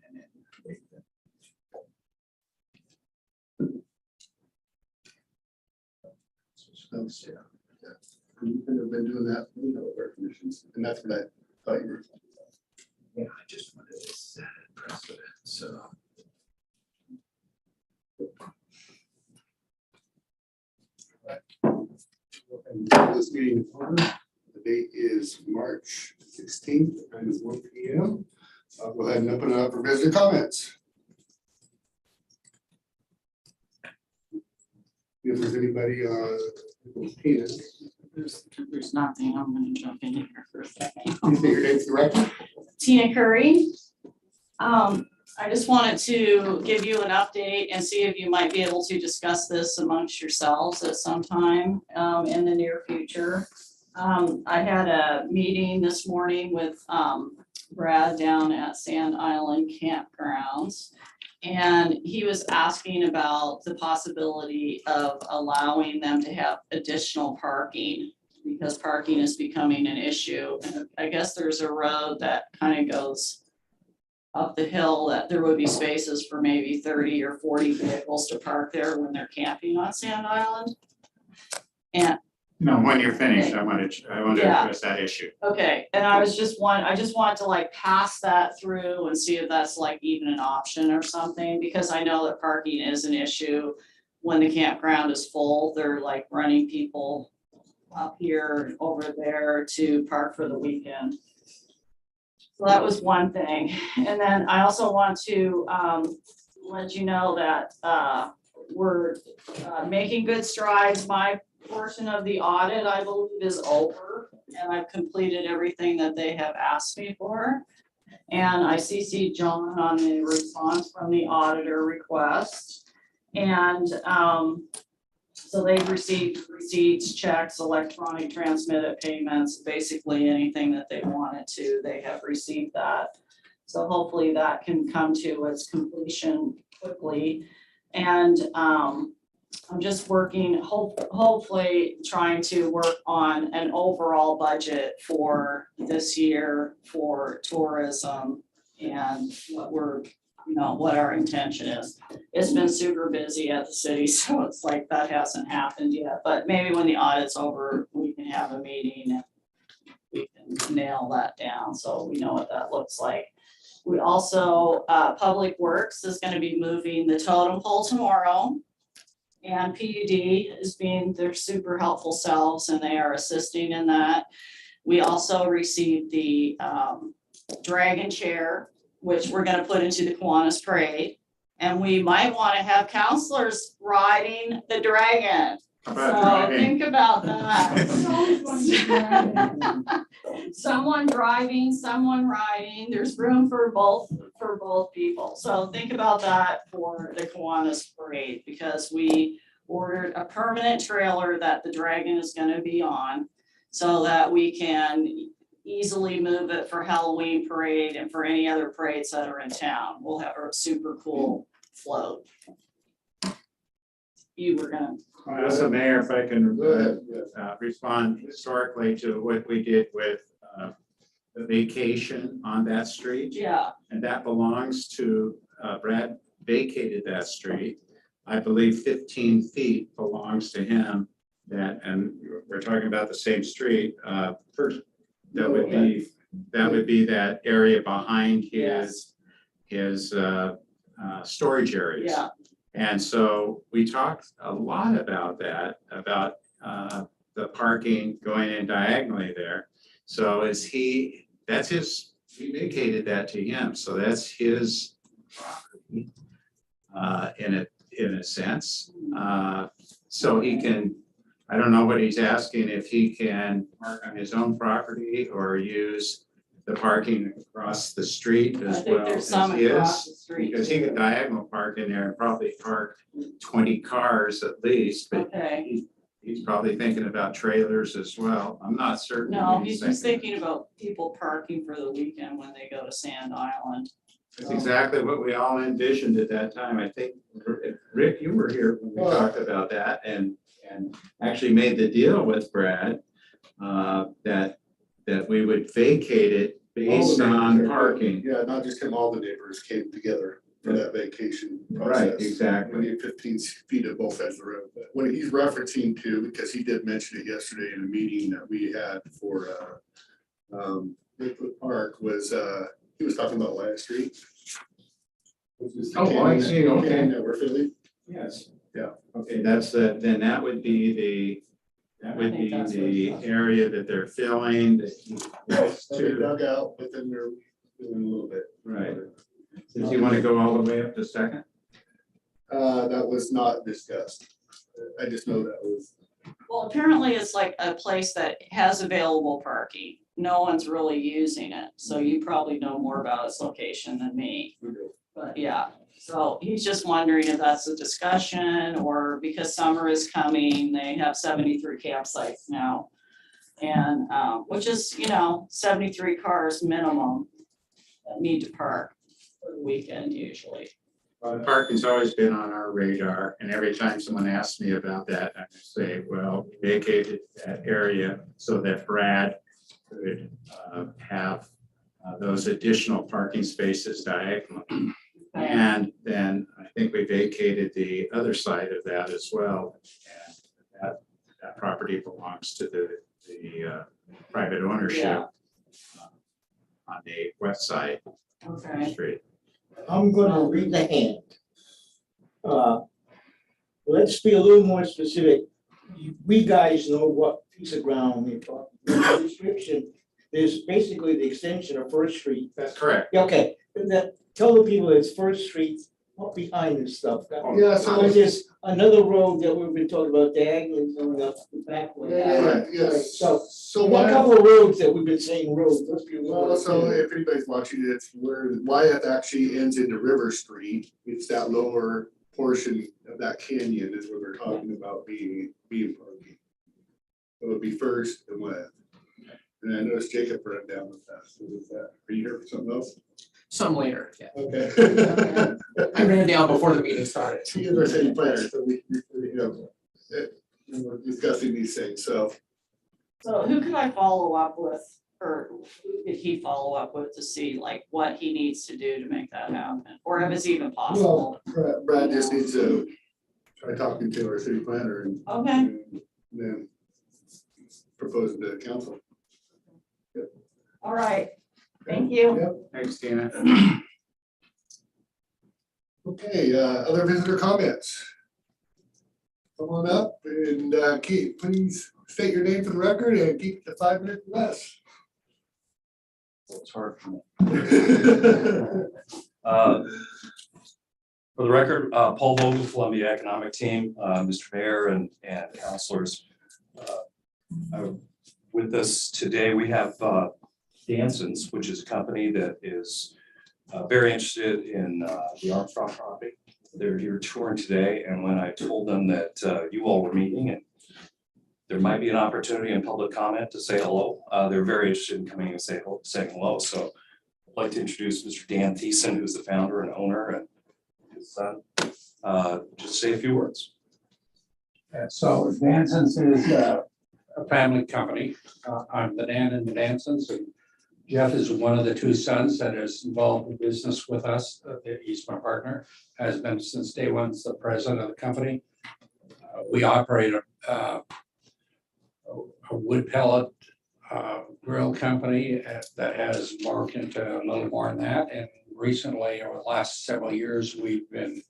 and in Brewington. Yeah. You could have been doing that for the air commissions, and that's what I thought you were talking about. Yeah, I just wanted to set a precedent, so. This meeting is ordered. The date is March 16th, the time is 1 p.m. I'll go ahead and open it up for visitor comments. If there's anybody There's nothing. I'm gonna jump in here for a second. you say your name's correct? Tina Curry. I just wanted to give you an update and see if you might be able to discuss this amongst yourselves at some time in the near future. I had a meeting this morning with Brad down at Sand Island Campgrounds. And he was asking about the possibility of allowing them to have additional parking because parking is becoming an issue. And I guess there's a road that kind of goes up the hill that there would be spaces for maybe 30 or 40 vehicles to park there when they're camping on Sand Island. And No, when you're finished, I want to Yeah. address that issue. okay, and I just wanted to like pass that through and see if that's like even an option or something, because I know that parking is an issue. When the campground is full, they're like running people up here and over there to park for the weekend. So that was one thing. And then I also want to let you know that we're making good strides. My portion of the audit, I believe, is over, and I've completed everything that they have asked me for. And I CC'd John on the response from the auditor request. And so they've received receipts, checks, electronic transmitted payments, basically anything that they wanted to, they have received that. So hopefully that can come to its completion quickly. And I'm just working, hopefully trying to work on an overall budget for this year for tourism and what our intention is. It's been super busy at the city, so it's like that hasn't happened yet, but maybe when the audit's over, we can have a meeting and we can nail that down so we know what that looks like. We also, Public Works is gonna be moving the totem pole tomorrow. And PUD is being their super helpful selves and they are assisting in that. We also received the dragon chair, which we're gonna put into the Kiwanis Parade. And we might wanna have counselors riding the dragon. How about So driving? think about that. Someone driving, someone riding, there's room for both people. So think about that for the Kiwanis Parade, because we ordered a permanent trailer that the dragon is gonna be on so that we can easily move it for Halloween parade and for any other parades that are in town. We'll have a super cool float. You were gonna. So Mayor, if I can Go ahead. respond historically to what we did with the vacation on that street. Yeah, And that belongs to, Brad vacated that street. I believe 15 feet belongs to him. And we're talking about the same street. First, that would be that area behind his storage areas. yeah. And so we talked a lot about that, about the parking going in diagonally there. So we vacated that to him, so that's his property in a sense. So he can, I don't know what he's asking, if he can park on his own property or use the parking across the street I as think well there's as some across the his. street. Because he could diagonal park in there and probably park 20 cars at least, but Okay, he's probably thinking about trailers as well. I'm not certain. no, what he's just thinking about people parking for the weekend when they go to Sand Island. That's exactly what we all envisioned at that time. I think, Rick, you were here when we talked about that and actually made the deal with Brad that we would vacate it based on parking. Yeah, not just him, all the neighbors came together for that vacation Right, process. exactly. We need 15 feet at both sides of the road. But what he's referencing to, because he did mention it yesterday in a meeting that we had for Lakewood Park, was he was talking about Last Street. Which is the Oh, I canyon see, that- okay. canyon that we're filling. Yes. Yeah. Okay, then that would be I think that's what the it is. area that they're filling that he wants So they to, dug out, but then they're doing a little bit. right. Does he want to go all the way up to Second? That was not discussed. I just know that was. Well, apparently it's like a place that has available parking. No one's really using it, so you probably know more about its location than me. But yeah, so he's just wondering if that's a discussion, or because summer is coming, they have 73 campsites now. And which is, 73 cars minimum that need to park for the weekend usually. Parking's always been on our radar, and every time someone asks me about that, I say, well, we vacated that area so that Brad could have those additional parking spaces diagonally. And then I think we vacated the other side of that as well. And that property belongs to the private ownership Yeah. on the west side of the Okay. street. I'm gonna read the hand. Let's be a little more specific. We guys know what piece of ground we're talking. The description is basically the extension of First Street. That's correct. Yeah, okay, tell the people it's First Street, up behind this stuff. Yeah, so There's another road that we've been talking about, diagonally going up the back way. Yes. So, So a what couple of roads that we've been saying roads, let's be. Well, so if anybody's watching, it's where Wyeth actually ends into River Street. It's that lower portion of that canyon is what we're talking about being parking. It would be First and Wyeth. And I noticed Jacob ran down with that. So is that, are you here for something else? Some later, yeah. Okay. I ran down before the meeting started. He is our city planner, so we're discussing these things, so. So who could I follow up with, or who could he follow up with to see like what he needs to do to make that happen? Or if it's even possible? Well, Brad just needs to try talking to our city planner and Okay, and then propose it to the council. all right, thank you. Yep. Thanks, Tina. Okay, other visitor comments? Come on up and please state your name for the record and keep it to 5 minutes or less. It's hard for me. For the record, Paul Vogel, Columbia Economic Team, Mr. Mayor and councilors. With us today, we have Danson's, which is a company that is very interested in the Armstrong property. They're here touring today, and when I told them that you all were meeting and there might be an opportunity in public comment to say hello, they're very interested in coming and saying hello. So I'd like to introduce Mr. Dan Thiessen, who's the founder and owner, and his son. Just say a few words. So Danson's is a family company. I'm the Dan and the Dansons, and Jeff is one of the two sons that is involved in business with us. He's my partner, has been since day one, the president of the company. We operate a wood pellet grill company that has morphed into a little more than that. And recently, over the last several years, we've been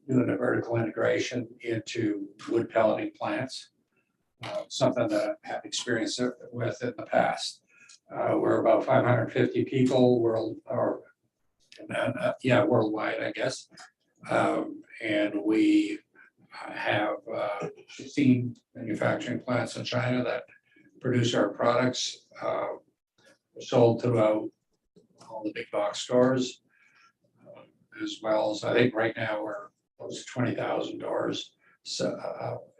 doing a vertical integration into wood pelleting plants, something that I have experience with in the past. We're about 550 people worldwide, I guess. And we have 15 manufacturing plants in China that produce our products, sold throughout all the big box stores, as well as I think right now we're close to 20,000 doors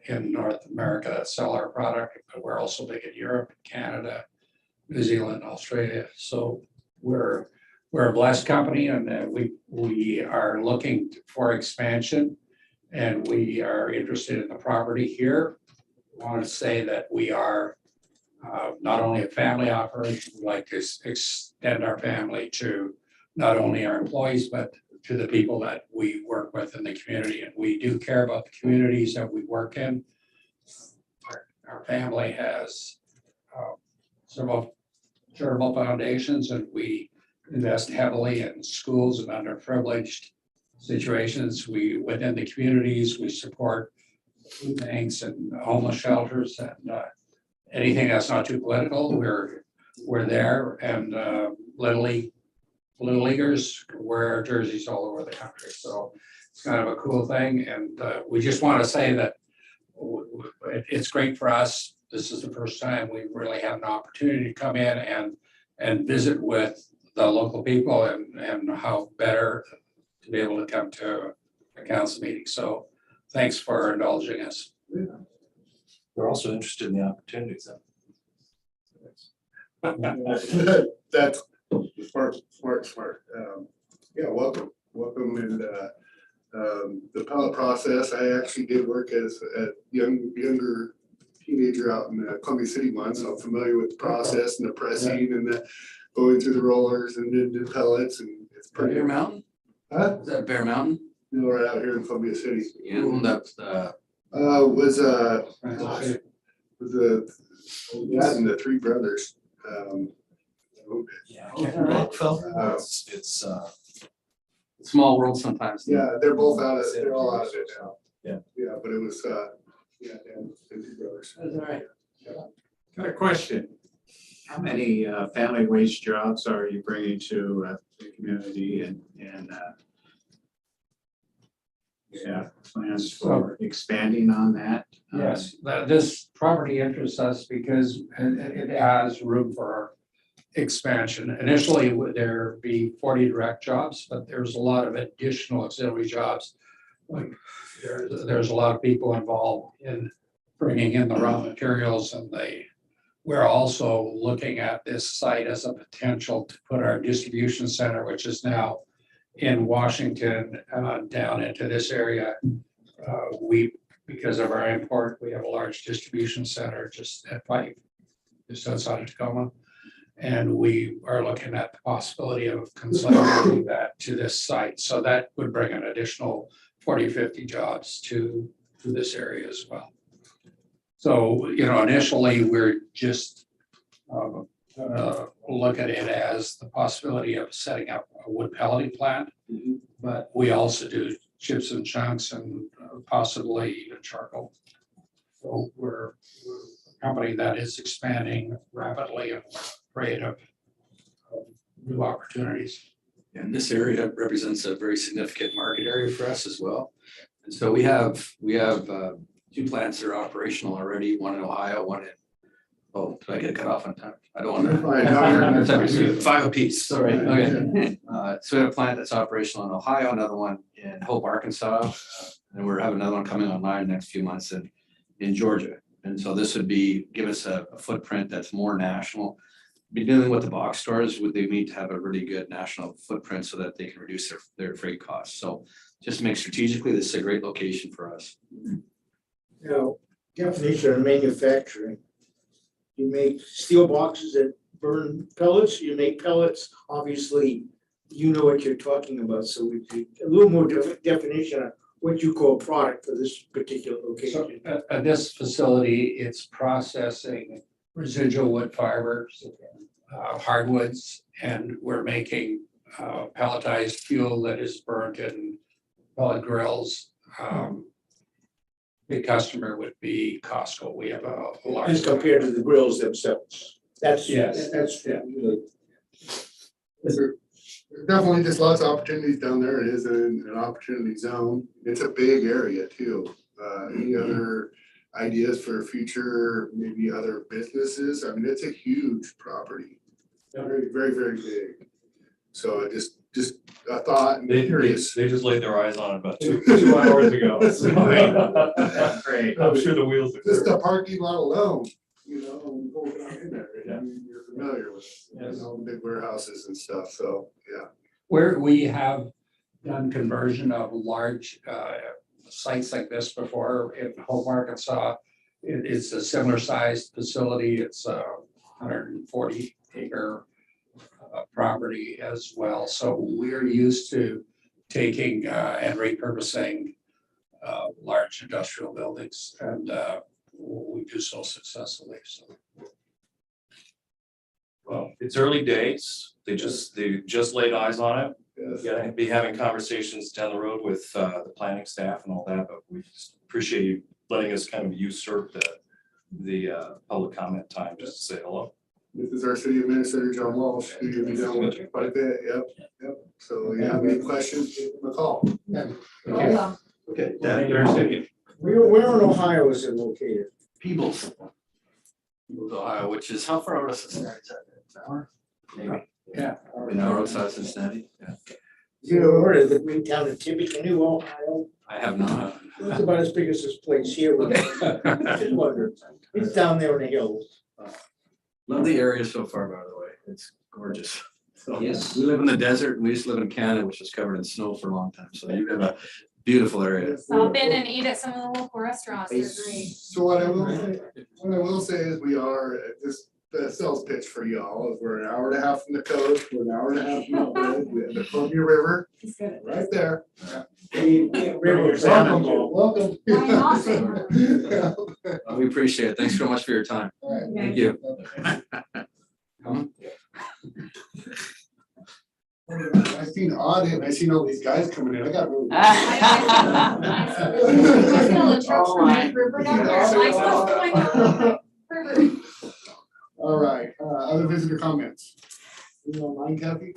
in North America that sell our product, but we're also big in Europe, Canada, New Zealand, Australia. So we're a blessed company, and we are looking for expansion, and we are interested in the property here. I want to say that we are not only a family operation, we like to extend our family to not only our employees, but to the people that we work with in the community. And we do care about the communities that we work in. Our family has several charitable foundations, and we invest heavily in schools and underprivileged situations. Within the communities, we support food banks and homeless shelters, and anything that's not too political, we're there. And Little Leaguers wear jerseys all over the country. So it's kind of a cool thing. And we just want to say that it's great for us. This is the first time we really have an opportunity to come in and visit with the local people and how better to be able to come to a council meeting. So thanks for indulging us. We're also interested in the opportunities. That's smart. Yeah, welcome, and the pellet process, I actually did work as a younger teenager out in Columbia City once, so I'm familiar with the process and the pressing and the going through the rollers and then the pellets, and it's pretty. Bear Mountain? Huh? Is that Bear Mountain? You know, right out here in Columbia City. Yeah, that's Was that and the three brothers. yeah, I can't remember. It's Small world sometimes. Yeah, they're both they're all out of it now. Yeah. Yeah, but it was, yeah, and two brothers. That's all right. Got a question. How many family wage jobs are you bringing to the community and yeah, plans for expanding on that? Yes, this property interests us because it has room for expansion. Initially, there be 40 direct jobs, but there's a lot of additional auxiliary jobs. Like there's a lot of people involved in bringing in the raw materials, and we're also looking at this site as a potential to put our distribution center, which is now in Washington, down into this area. Because of our import, we have a large distribution center just at Plaque, just outside of Tacoma. And we are looking at the possibility of consolidating that to this site. So that would bring an additional 40, 50 jobs to this area as well. So, initially, we're just look at it as the possibility of setting up a wood pelleting plant. But we also do chips and chunks and possibly even charcoal. So we're a company that is expanding rapidly and afraid of new opportunities. And this area represents a very significant market area for us as well. And so we have two plants that are operational already, one in Ohio, one in, oh, did I get cut off on time? I don't want to. 5 apiece, sorry, okay. So we have a plant that's operational in Ohio, another one in Hope, Arkansas, and we're having another one coming online in the next few months in Georgia. And so this would give us a footprint that's more national. Be dealing with the box stores, would they need to have a really good national footprint so that they can reduce their freight costs. So just make strategically, this is a great location for us. Now, definition of manufacturing. You make steel boxes that burn pellets, you make pellets, obviously, you know what you're talking about, so we need a little more definition of what you call product for this particular So location. at this facility, it's processing residual wood fibers, hardwoods, and we're making pelletized fuel that is burnt in pellet grills. Big customer would be Costco. We have a large. As compared to the grills themselves. That's, Yes. that's Yeah. really. There's definitely just lots of opportunities down there. It is an opportunity zone. It's a big area too. Any other ideas for future, maybe other businesses? I mean, it's a huge property. Very, very, very big. So just a thought and They curious. just laid their eyes on it about 2 hours ago. Great. I'm sure the wheels are. Just the parking lot alone, and going down in there, Yeah. you're familiar with, the big warehouses and stuff, so, yeah. Where we have done conversion of large sites like this before in Hope, Arkansas, It's a similar sized facility. It's a 140 acre property as well. So we're used to taking and repurposing large industrial buildings, and we do so successfully. So Well, it's early days. They just laid eyes on it. Yes. Gonna be having conversations down the road with the planning staff and all that, but we just appreciate you letting us kind of usurp the public comment time just to say hello. This is our city administrator, John Walsh, who you'll be dealing with quite a bit. Yep. So you have any questions, give them a call. Okay. Where in Ohio is it located? Peebles. Peebles, Ohio, which is how far out of Cincinnati is that? An hour? Maybe. yeah. An hour outside Cincinnati. Yeah. You know, where is the green town of Tippecanoe, Ohio? I have not. It's about as big as this place here. Just wondered. It's down there in the hills. Love the area so far, by the way. It's gorgeous. So, Yes. we live in the desert and we used to live in Canada, which is covered in snow for a long time. So you have a beautiful area. Stop in and eat at some of the local restaurants, they're great. So what I will say is we are, this sales pitch for y'all, is we're an hour and a half from the coast, we're an hour and a half from Mount we have the Columbia River, It's good. right there. Welcome. Why not say more? We appreciate it. Thanks so much for your time. Thank you. I seen Audit, and I seen all these guys coming in, I got really. There's still a church from Knife River down there, so I saw what's going on. Perfect. All right, other visitor comments? You don't mind, Kathy?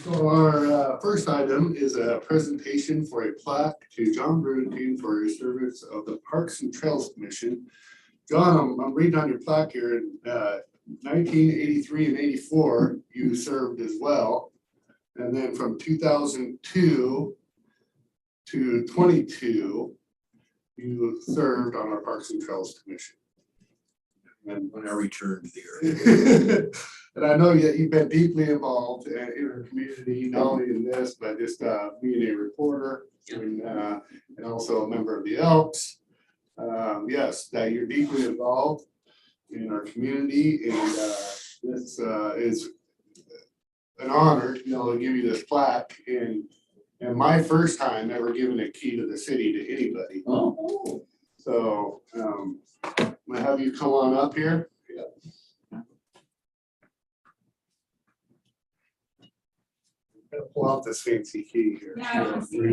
So our first item is a presentation for a plaque to John Brewington for his service of the Parks and Trails Commission. John, I'm reading on your plaque here, in 1983 and 84, you served as well. And then from 2002 to 22, you served on our Parks and Trails Commission. And when I return to the area. And I know you've been deeply involved in our community, not only in this, but just being a reporter and also a member of the Elks. Yes, that you're deeply involved in our community, and this is an honor, you know, to give you this plaque, and my first time ever giving a key to the city to anybody. Oh. So I'm gonna have you come on up here. Gonna pull out this fancy key here. Yeah, I wanna see it.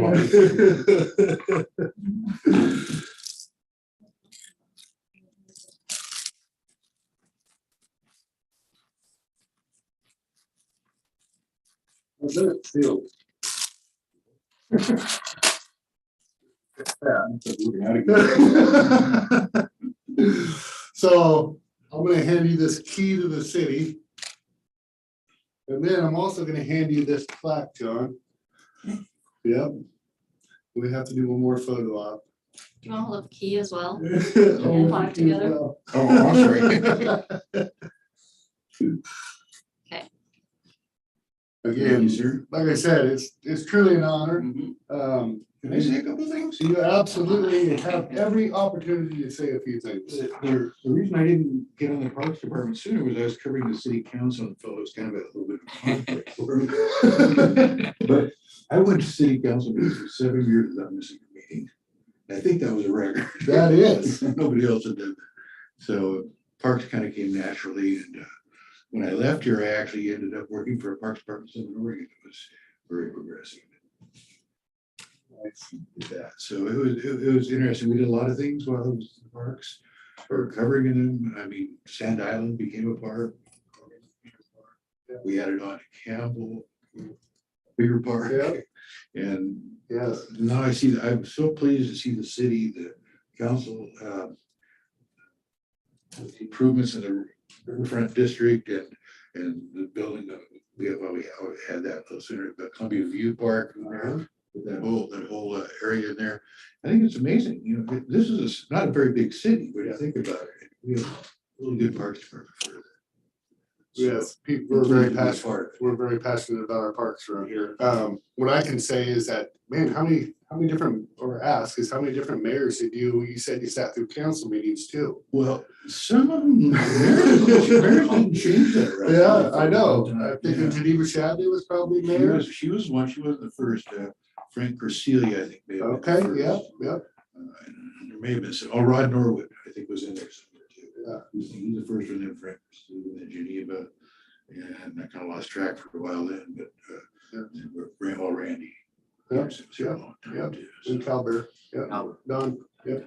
How's that feel? So I'm gonna hand you this key to the city. And then I'm also gonna hand you this plaque, John. Yep. We have to do one more photo op. Do you want to hold up a key as well? Oh, plaque together? well. Oh, I'm sorry. Okay. Again, like I said, it's truly an honor. Can I say a couple of things? You absolutely have every opportunity to say a few things. The reason I didn't get on the Parks Department sooner was I was covering the city council and felt it was kind of a little bit of conflict for me. But I went to city council meetings for 7 years without missing a meeting. I think that was a record. That is. Nobody else had done that. So parks kind of came naturally, and when I left here, I actually ended up working for a Parks Department in Oregon. It was very progressive. Did that. So it was interesting. We did a lot of things while I was in the parks, or covering them. I mean, Sand Island became a park. We added on to Campbell, bigger park. Yeah. And Yes. now I see, I'm so pleased to see the city, the council, improvements in the Riverfront district and the building that we had that little center, the Columbia View Park in there. With that whole area in there. I think it's amazing, you know, this is not a very big city, but you think about it, we have a really good parks department for that. Yes, we're very passionate, we're very passionate about our parks around here. What I can say is that, man, how many different, or ask is how many different mayors did you said you sat through council meetings too? Well, some of them, mayors didn't change that. right? Yeah, I know. Yeah. I'm thinking Geneva Shadley was probably She mayor. was, she was one, she wasn't the first, Frank Corselia, I think. may have been Okay, the yeah, first. yeah. And there may have been some, Rod Norwood, I think was in there somewhere too. Yeah. He's the first one, then Frank Corselia, then Geneva, and I kind of lost track for a while then, but, Randy. Yeah, was here a long time yeah. too, so. And Calbert, yeah, Don, yeah.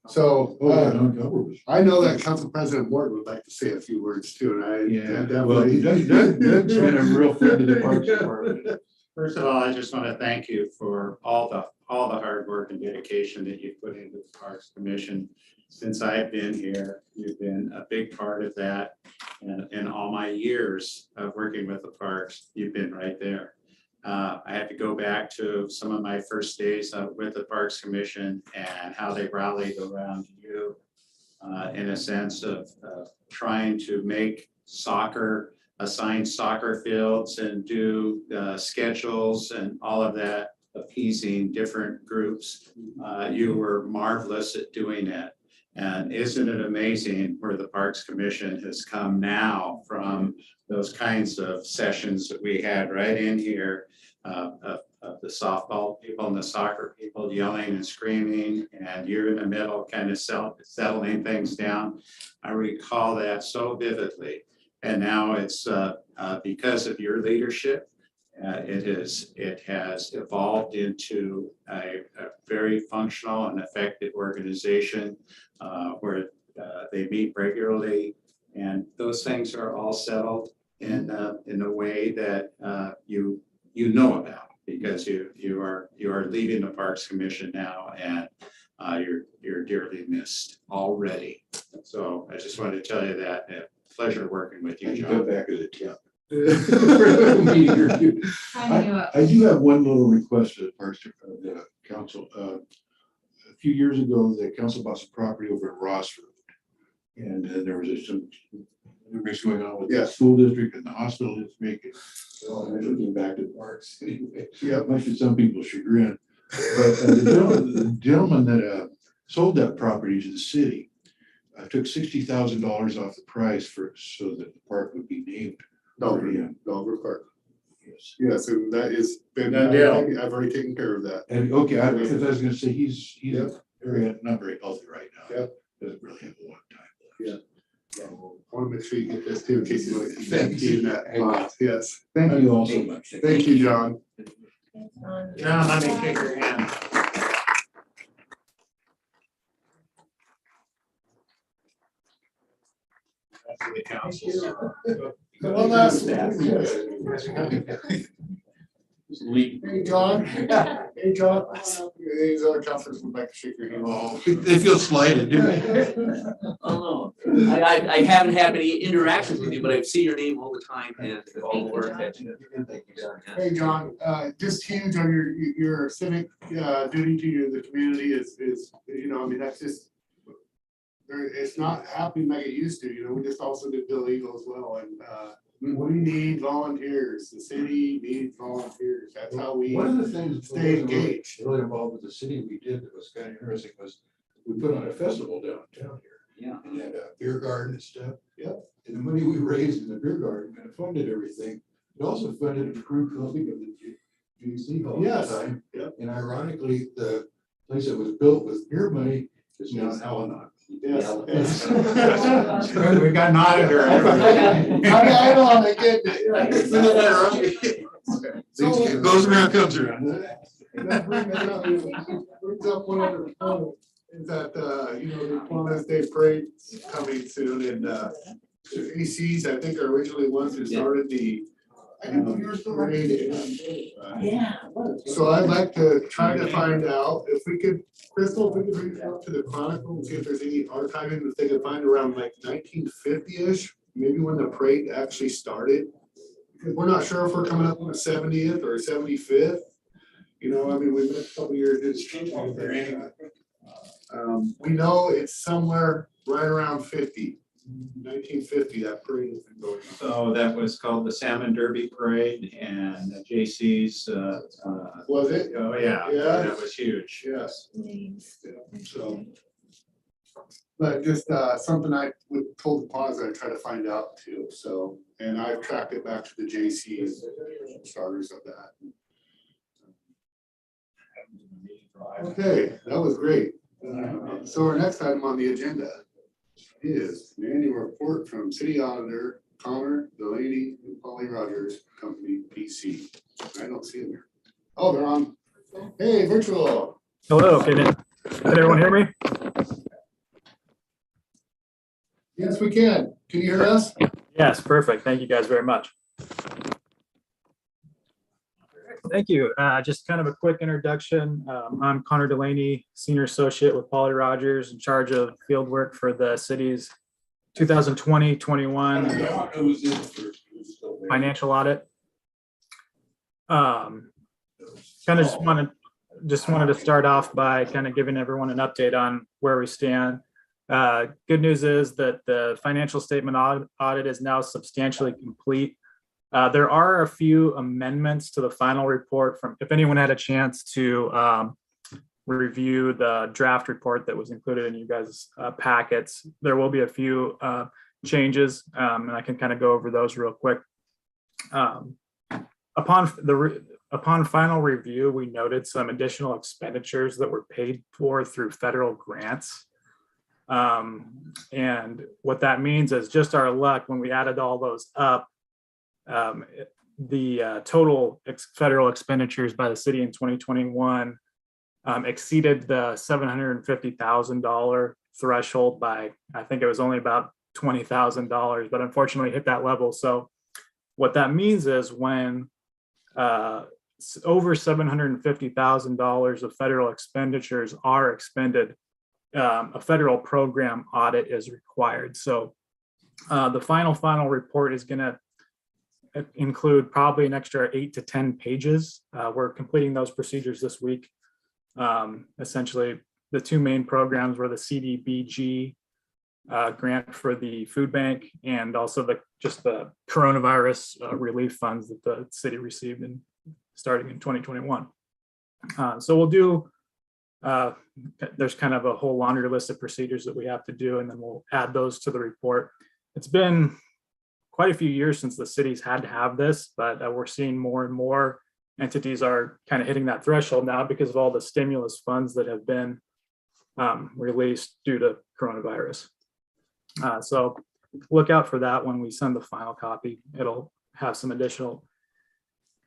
So, Oh, yeah, Don Calvert was. I know that Council President Morton would like to say a few words too, and I Yeah, well, definitely. Doug's been a real friend of the Parks Department. First of all, I just want to thank you for all the hard work and dedication that you've put into the Parks Commission. Since I've been here, you've been a big part of that. And in all my years of working with the parks, you've been right there. I had to go back to some of my first days with the Parks Commission and how they rallied around you in a sense of trying to make soccer, assign soccer fields and do schedules and all of that, appeasing different groups. You were marvelous at doing it. And isn't it amazing where the Parks Commission has come now from those kinds of sessions that we had right in here of the softball people and the soccer people yelling and screaming, and you're in the middle kind of settling things down. I recall that so vividly. And now it's because of your leadership, it has evolved into a very functional and effective organization where they meet regularly, and those things are all settled in a way that you know about, because you are leaving the Parks Commission now, and you're dearly missed already. So I just wanted to tell you that. Pleasure working with you, John. Go back as a temp. I knew it. I do have one little request of the council. A few years ago, the council bought some property over in Ross Road. And there was some mix going on with the Yeah. school district and the hospital district. So I'm looking back to parks anyway. Yeah. Much to some people's chagrin. But the gentleman that sold that property to the city took $60,000 off the price so that the park would be named. Delbert Park. Yes. Yes, and that is been, Done deal. I've already taken care of that. And okay, because I was gonna say he's Yep. not very healthy right now. Yep. Doesn't really have a lot of time left. Yeah. So I want to make sure you get this too, in case you want to Thanks. keep in that box. Yes, thank Thank you. you all so much. Thank you, John. John, let me shake your hand. That's the council. One last. Lead. Hey, John. Hey, John. These other councilors would like to shake your hand. Oh, they feel slighted, do they? Oh, no, I haven't had many interactions with you, but I've seen your name all the time and all the work that you. Hey, John, just huge on your civic duty to the community is, you know, I mean, that's just, it's not happening like it used to, you know, we just also did Bill Eagle as well, and we need volunteers, the city needs volunteers, that's how we One of the things that stay wasn't engaged. really involved with the city we did that was kind of interesting was we put on a festival downtown here. Yeah. And had a beer garden and stuff. Yep. And the money we raised in the beer garden kind of funded everything. It also funded a crew building of the GC Hall at Yes. the time. Yep. And ironically, the place that was built with beer money is now in Al-Anon. Yes. We got an auditor. I know, I get it. Things goes around, comes around. And that brings up one other point, is that, you know, the Columbus Day Parade is coming soon, and ACs, I think, are originally ones who started the parade. Yeah. So I'd like to try to find out if we could, Crystal, if we could reach out to the Chronicle and see if there's any archiving that they could find around like 1950-ish, maybe when the parade actually started. Because we're not sure if we're coming up on the 70th or 75th. You know, I mean, we've been a couple years, it's changing there anyway. We know it's somewhere right around 50. 1950, that parade has been going on. So that was called the Salmon Derby Parade and JC's, Was it? oh yeah, Yeah. that was huge. Yes. So. But just something I would told the pause I'd try to find out too, so, and I've tracked it back to the JC's starters of that. Okay, that was great. So our next item on the agenda is an annual report from City Auditor Connor Delaney and Polly Rogers Company, PC. I don't see them here. Oh, they're on. Hey, virtual. Hello, can everyone hear me? Yes, we can. Can you hear us? Yes, perfect. Thank you guys very much. Thank you. Just kind of a quick introduction. I'm Connor Delaney, Senior Associate with Polly Rogers, in charge of field work for the city's 2020-21 financial audit. Kind of just wanted to start off by kind of giving everyone an update on where we stand. Good news is that the financial statement audit is now substantially complete. There are a few amendments to the final report from, if anyone had a chance to review the draft report that was included in you guys' packets, there will be a few changes, and I can kind of go over those real quick. Upon final review, we noted some additional expenditures that were paid for through federal grants. And what that means is just our luck, when we added all those up, the total federal expenditures by the city in 2021 exceeded the $750,000 threshold by, I think it was only about $20,000, but unfortunately hit that level. So what that means is when over $750,000 of federal expenditures are expended, a federal program audit is required. So the final report is going to include probably an extra 8 to 10 pages. We're completing those procedures this week. Essentially, the two main programs were the CDBG grant for the food bank, and also just the coronavirus relief funds that the city received starting in 2021. So we'll do, there's kind of a whole laundry list of procedures that we have to do, and then we'll add those to the report. It's been quite a few years since the city's had to have this, but we're seeing more and more entities are kind of hitting that threshold now because of all the stimulus funds that have been released due to coronavirus. So look out for that when we send the final copy. It'll have some additional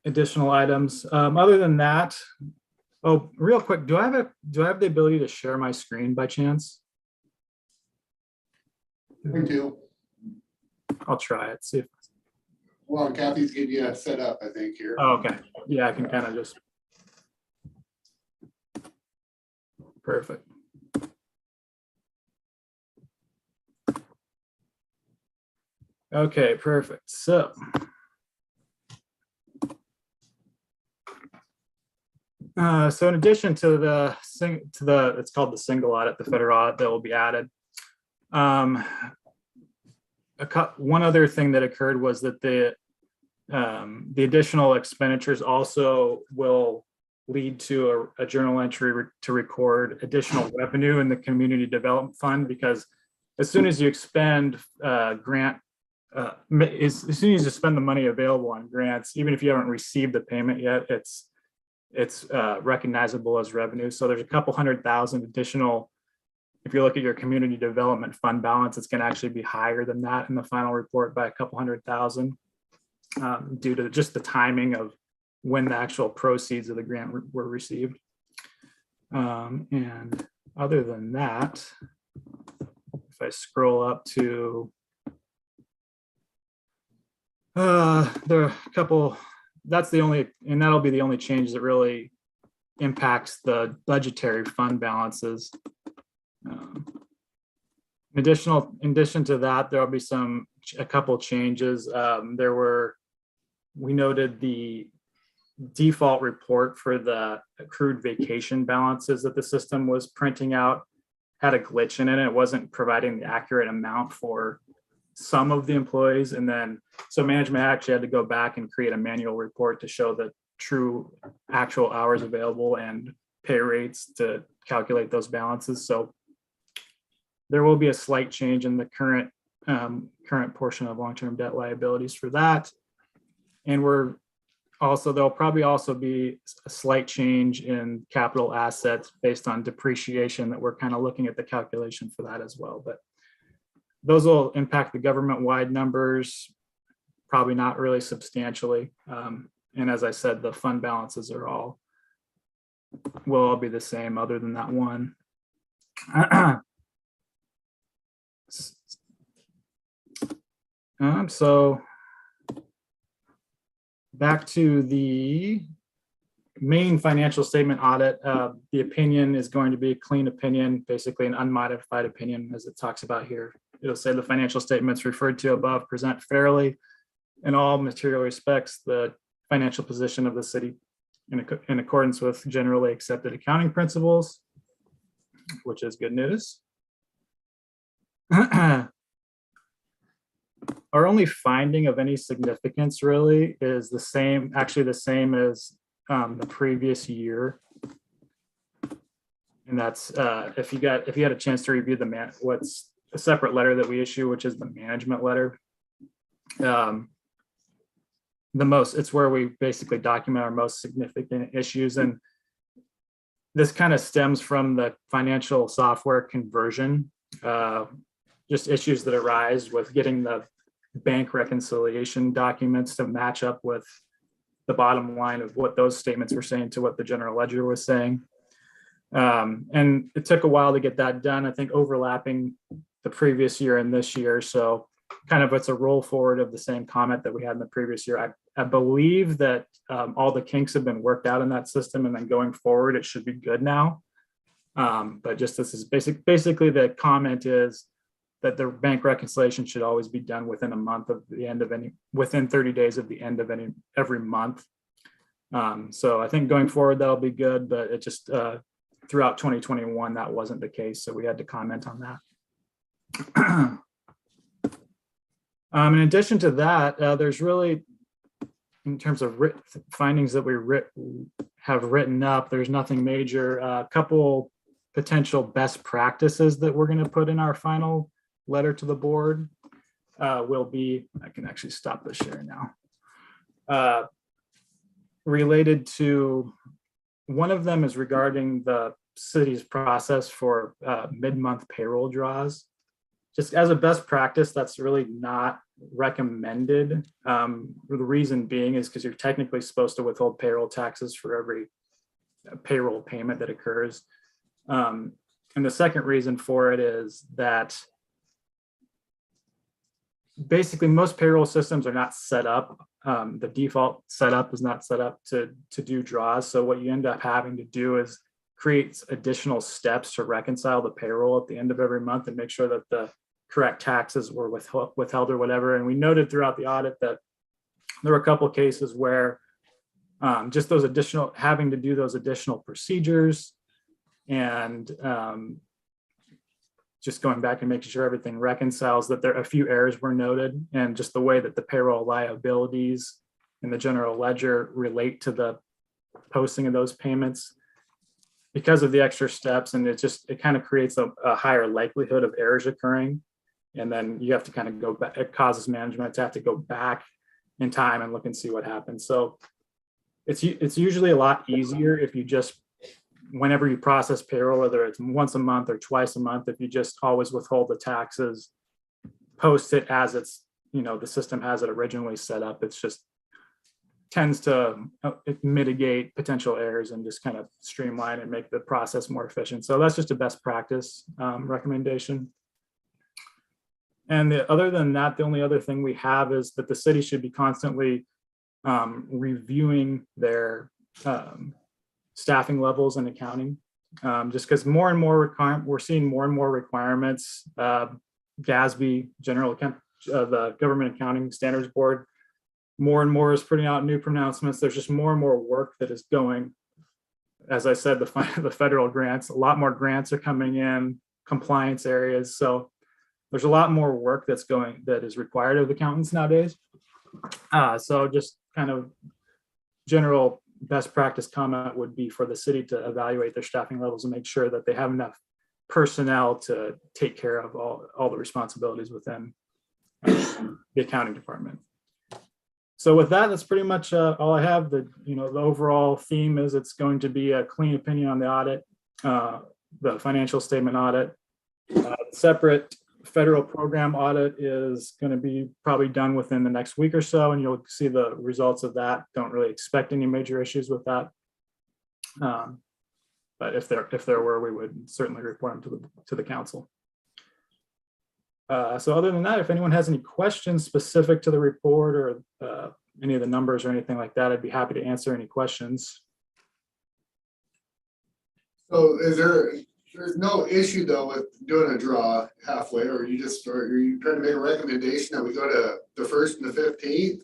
items. Other than that, oh, real quick, do I have the ability to share my screen by chance? Me too. I'll try it, see if. Well, Kathy's getting you set up, I think, here. Oh, okay. Yeah, I can kind of just. Perfect. Okay, perfect. So. So in addition to it's called the single audit, the federal audit that will be added. One other thing that occurred was that the additional expenditures also will lead to a journal entry to record additional revenue in the community development fund, because as soon as you expend as soon as you spend the money available on grants, even if you haven't received the payment yet, it's recognizable as revenue. So there's a couple $100,000 additional. If you look at your community development fund balance, it's going to actually be higher than that in the final report by a couple $100,000 due to just the timing of when the actual proceeds of the grant were received. And other than that, if I scroll up to there are a couple, that'll be the only change that really impacts the budgetary fund balances. In addition to that, there'll be a couple changes. We noted the default report for the accrued vacation balances that the system was printing out had a glitch in it. It wasn't providing the accurate amount for some of the employees, and then, so management actually had to go back and create a manual report to show the true actual hours available and pay rates to calculate those balances. So there will be a slight change in the current portion of long-term debt liabilities for that. And there'll probably also be a slight change in capital assets based on depreciation that we're kind of looking at the calculation for that as well. But those will impact the government-wide numbers, probably not really substantially. And as I said, the fund balances will all be the same other than that one. So back to the main financial statement audit. The opinion is going to be a clean opinion, basically an unmodified opinion, as it talks about here. It'll say the financial statements referred to above present fairly in all material respects the financial position of the city in accordance with generally accepted accounting principles, which is good news. Our only finding of any significance really is actually the same as the previous year. And that's if you had a chance to review what's a separate letter that we issue, which is the management letter. It's where we basically document our most significant issues. And this kind of stems from the financial software conversion, just issues that arise with getting the bank reconciliation documents to match up with the bottom line of what those statements were saying to what the general ledger was saying. And it took a while to get that done, I think overlapping the previous year and this year. So kind of it's a roll forward of the same comment that we had in the previous year. I believe that all the kinks have been worked out in that system, and then going forward, it should be good now. But just this is basically the comment is that the bank reconciliation should always be done within a month of the end of within 30 days of the end of every month. So I think going forward, that'll be good, but it just throughout 2021, that wasn't the case. So we had to comment on that. In addition to that, there's really, in terms of findings that we have written up, there's nothing major. A couple potential best practices that we're going to put in our final letter to the board will be, I can actually stop the share now, related to, one of them is regarding the city's process for mid-month payroll draws. Just as a best practice, that's really not recommended. The reason being is because you're technically supposed to withhold payroll taxes for every payroll payment that occurs. And the second reason for it is that basically most payroll systems are not set up. The default setup is not set up to do draws. So what you end up having to do is create additional steps to reconcile the payroll at the end of every month and make sure that the correct taxes were withheld or whatever. And we noted throughout the audit that there were a couple of cases where just those additional, having to do those additional procedures and just going back and making sure everything reconciles, that a few errors were noted, and just the way that the payroll liabilities in the general ledger relate to the posting of those payments because of the extra steps. And it kind of creates a higher likelihood of errors occurring. And then you have to kind of go back, it causes management to have to go back in time and look and see what happened. So it's usually a lot easier if you just, whenever you process payroll, whether it's once a month or twice a month, if you just always withhold the taxes, post it as it's, the system has it originally set up, it's just tends to mitigate potential errors and just kind of streamline and make the process more efficient. So that's just a best practice recommendation. And other than that, the only other thing we have is that the city should be constantly reviewing their staffing levels in accounting, just because more and more we're seeing more and more requirements. GASB, the Government Accounting Standards Board, more and more is putting out new pronouncements. There's just more and more work that is going. As I said, the federal grants, a lot more grants are coming in, compliance areas. So there's a lot more work that is required of accountants nowadays. So just kind of general best practice comment would be for the city to evaluate their staffing levels and make sure that they have enough personnel to take care of all the responsibilities within the accounting department. So with that, that's pretty much all I have. The overall theme is it's going to be a clean opinion on the audit, the financial statement audit. Separate federal program audit is going to be probably done within the next week or so, and you'll see the results of that. Don't really expect any major issues with that. But if there were, we would certainly report them to the council. So other than that, if anyone has any questions specific to the report or any of the numbers or anything like that, I'd be happy to answer any questions. So there's no issue though with doing a draw halfway, or are you trying to make a recommendation that we go to the 1st and the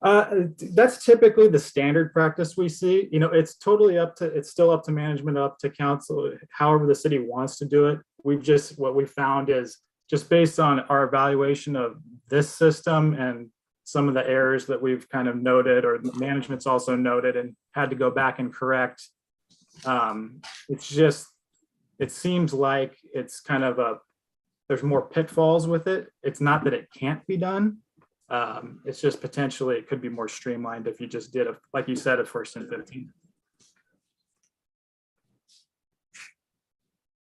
15th? That's typically the standard practice we see. It's still up to management, up to council, however the city wants to do it. What we found is just based on our evaluation of this system and some of the errors that we've kind of noted, or management's also noted and had to go back and correct. It seems like it's kind of there's more pitfalls with it. It's not that it can't be done. It's just potentially it could be more streamlined if you just did like you said, a 1st and 15th.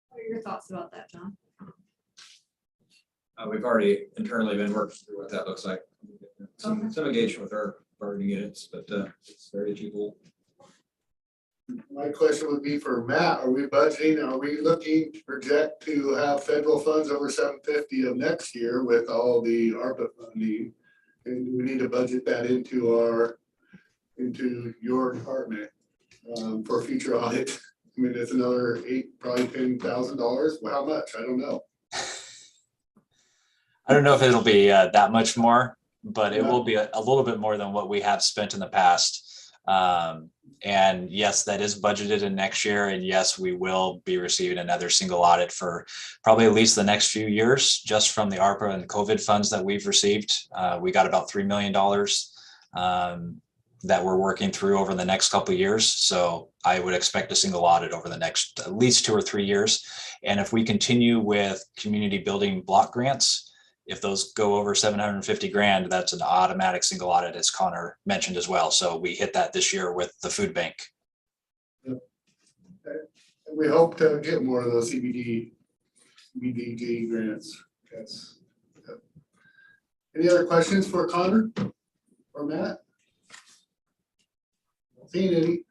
What are your thoughts about that, John? We've already internally been working through what that looks like. Some engagement with our bargaining units, but it's very achievable. My question would be for Matt, are we looking to project to have federal funds over 750 of next year with all the ARPA funding? And do we need to budget that into your department for future audit? I mean, it's another probably $10,000. Well, how much? I don't know. I don't know if it'll be that much more, but it will be a little bit more than what we have spent in the past. And yes, that is budgeted in next year. And yes, we will be receiving another single audit for probably at least the next few years, just from the ARPA and COVID funds that we've received. We got about $3 million that we're working through over the next couple of years. So I would expect a single audit over the next at least 2 or 3 years. And if we continue with community building block grants, if those go over 750 grand, that's an automatic single audit, as Connor mentioned as well. So we hit that this year with the food bank. Yep. Okay. And we hope to get more of those CBDG grants. Yes. Yep. Any other questions for Connor or Matt? Not seeing any.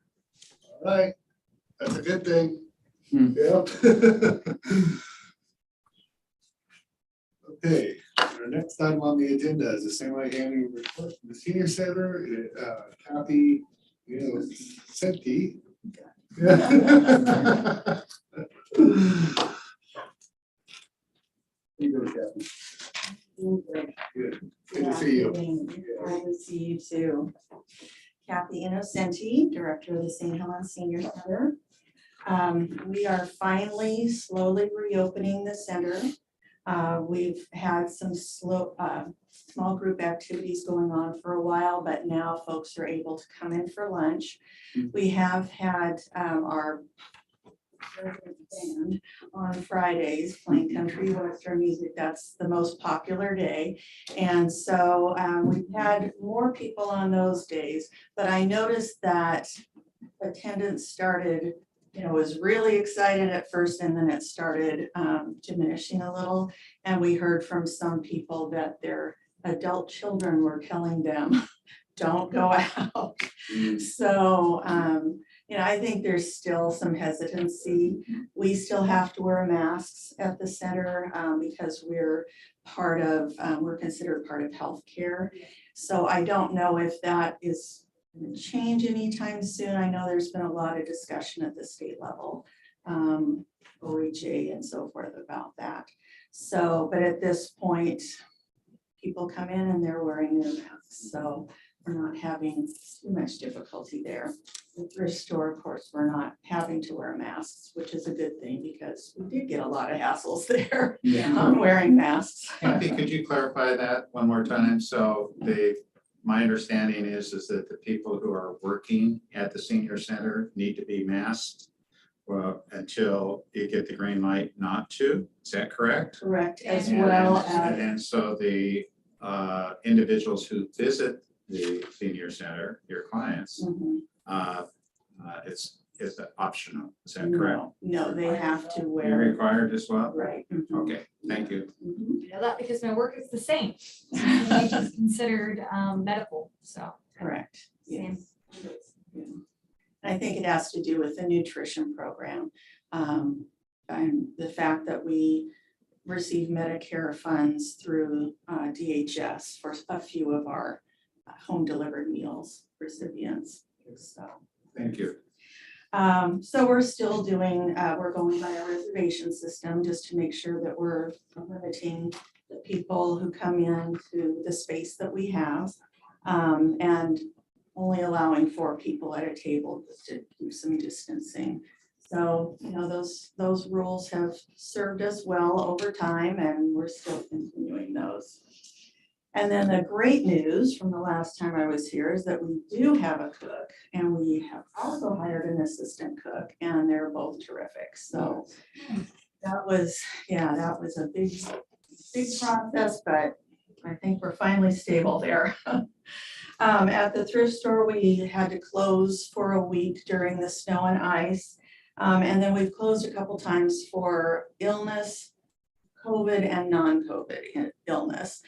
All right. That's a good thing. Yep. Okay, our next item on the agenda is the semi-annual report from the senior center, Kathy, Senti. Yeah. You go, Kathy. Good to see you. Good to see you too. Kathy Innocenti, Director of the St. Helens Senior Center. We are finally slowly reopening the center. We've had some small group activities going on for a while, but now folks are able to come in for lunch. We have had our band on Fridays playing country western music. That's the most popular day. And so we've had more people on those days, but I noticed that attendance started, was really excited at first, and then it started diminishing a little. And we heard from some people that their adult children were telling them, don't go out. So, I think there's still some hesitancy. We still have to wear masks at the center because we're considered part of healthcare. So I don't know if that is going to change anytime soon. I know there's been a lot of discussion at the state level, OHA and so forth about that. So, but at this point, people come in and they're wearing their masks. So we're not having too much difficulty there. The thrift store, of course, we're not having to wear masks, which is a good thing because we did get a lot of hassles there on wearing masks. Kathy, could you clarify that one more time? So my understanding is that the people who are working at the senior center need to be masked until you get the green light not to. Is that correct? Correct, as well as, And so the individuals who visit the senior center, your clients, it's optional. Is that correct? no, they have to You're wear, required as well? right. Okay, thank you. You know that because my work is the same. It's just considered medical, so. Correct. Same. Yeah. I think it has to do with the nutrition program. And the fact that we receive Medicare funds through DHS for a few of our home delivered meals recipients. So. Thank you. So we're still doing, we're going by a reservation system just to make sure that we're limiting the people who come in to the space that we have. And only allowing 4 people at a table just to keep some distancing. So, you know, those rules have served us well over time and we're still continuing those. And then the great news from the last time I was here is that we do have a cook and we have also hired an assistant cook and they're both terrific. So that was a big process, but I think we're finally stable there. At the thrift store, we had to close for a week during the snow and ice. And then we've closed a couple times for illness, COVID and non-COVID illness.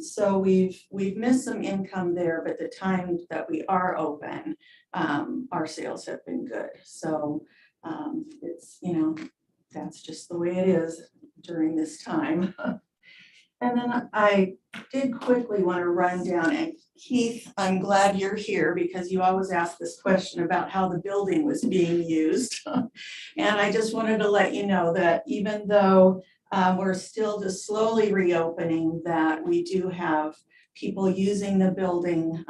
So we've missed some income there, but the time that we are open, our sales have been good. So it's, you know, that's just the way it is during this time. And then I did quickly want to run down, and Keith, I'm glad you're here because you always ask this question about how the building was being used. And I just wanted to let you know that even though we're still just slowly reopening, that we do have people using the building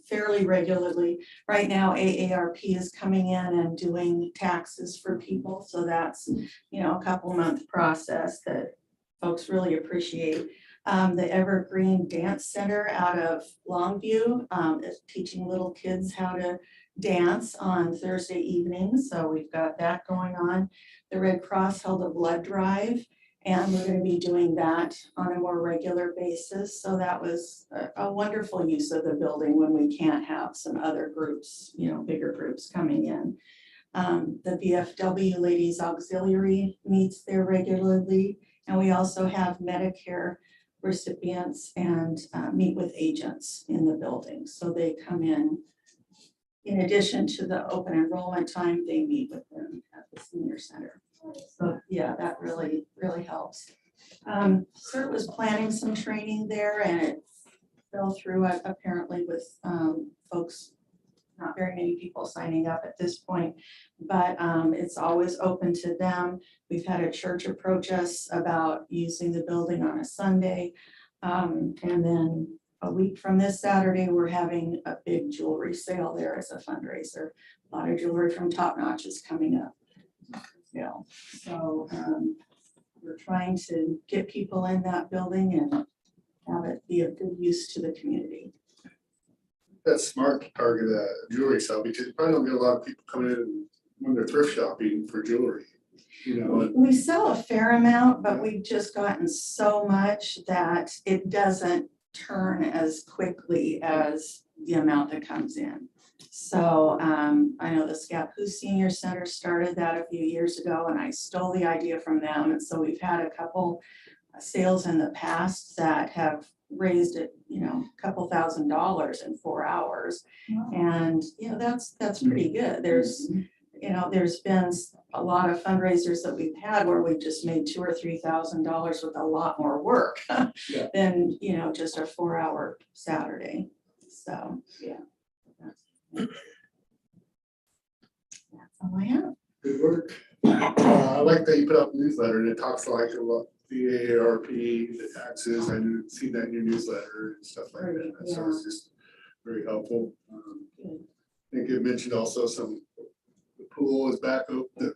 fairly regularly. Right now, AARP is coming in and doing taxes for people. So that's, you know, a couple-month process that folks really appreciate. The Evergreen Dance Center out of Longview is teaching little kids how to dance on Thursday evenings. So we've got that going on. The Red Cross held a blood drive and we're going to be doing that on a more regular basis. So that was a wonderful use of the building when we can't have some other groups, you know, bigger groups coming in. The VFW Ladies Auxiliary meets there regularly. And we also have Medicare recipients and meet with agents in the building. So they come in addition to the open enrollment time, they meet with them at the senior center. So yeah, that really, really helps. CERT was planning some training there and it fell through apparently with folks, not very many people signing up at this point, but it's always open to them. We've had a church approach us about using the building on a Sunday. And then a week from this Saturday, we're having a big jewelry sale there as a fundraiser. A lot of jewelry from Top Notch is coming up. Yeah. So we're trying to get people in that building and have it be of good use to the community. That's smart to target a jewelry sale because you probably don't get a lot of people coming in when they're thrift shopping for jewelry. You know, We sell a fair amount, but we've just gotten so much that it doesn't turn as quickly as the amount that comes in. So I know the Scappoose Senior Center started that a few years ago and I stole the idea from them. And so we've had a couple sales in the past that have raised it, you know, a couple $1,000s in 4 hours. And, you know, that's pretty good. There's, you know, there's been a lot of fundraisers that we've had where we've just made $2,000 or $3,000 with a lot more work than, you know, just a 4-hour Saturday. So, yeah. That's all I have. good work. I like that you put out the newsletter and it talks like about the AARP, the taxes. I didn't see that in your newsletter and stuff like that. So it's just very helpful. I think you mentioned also the pool is back open,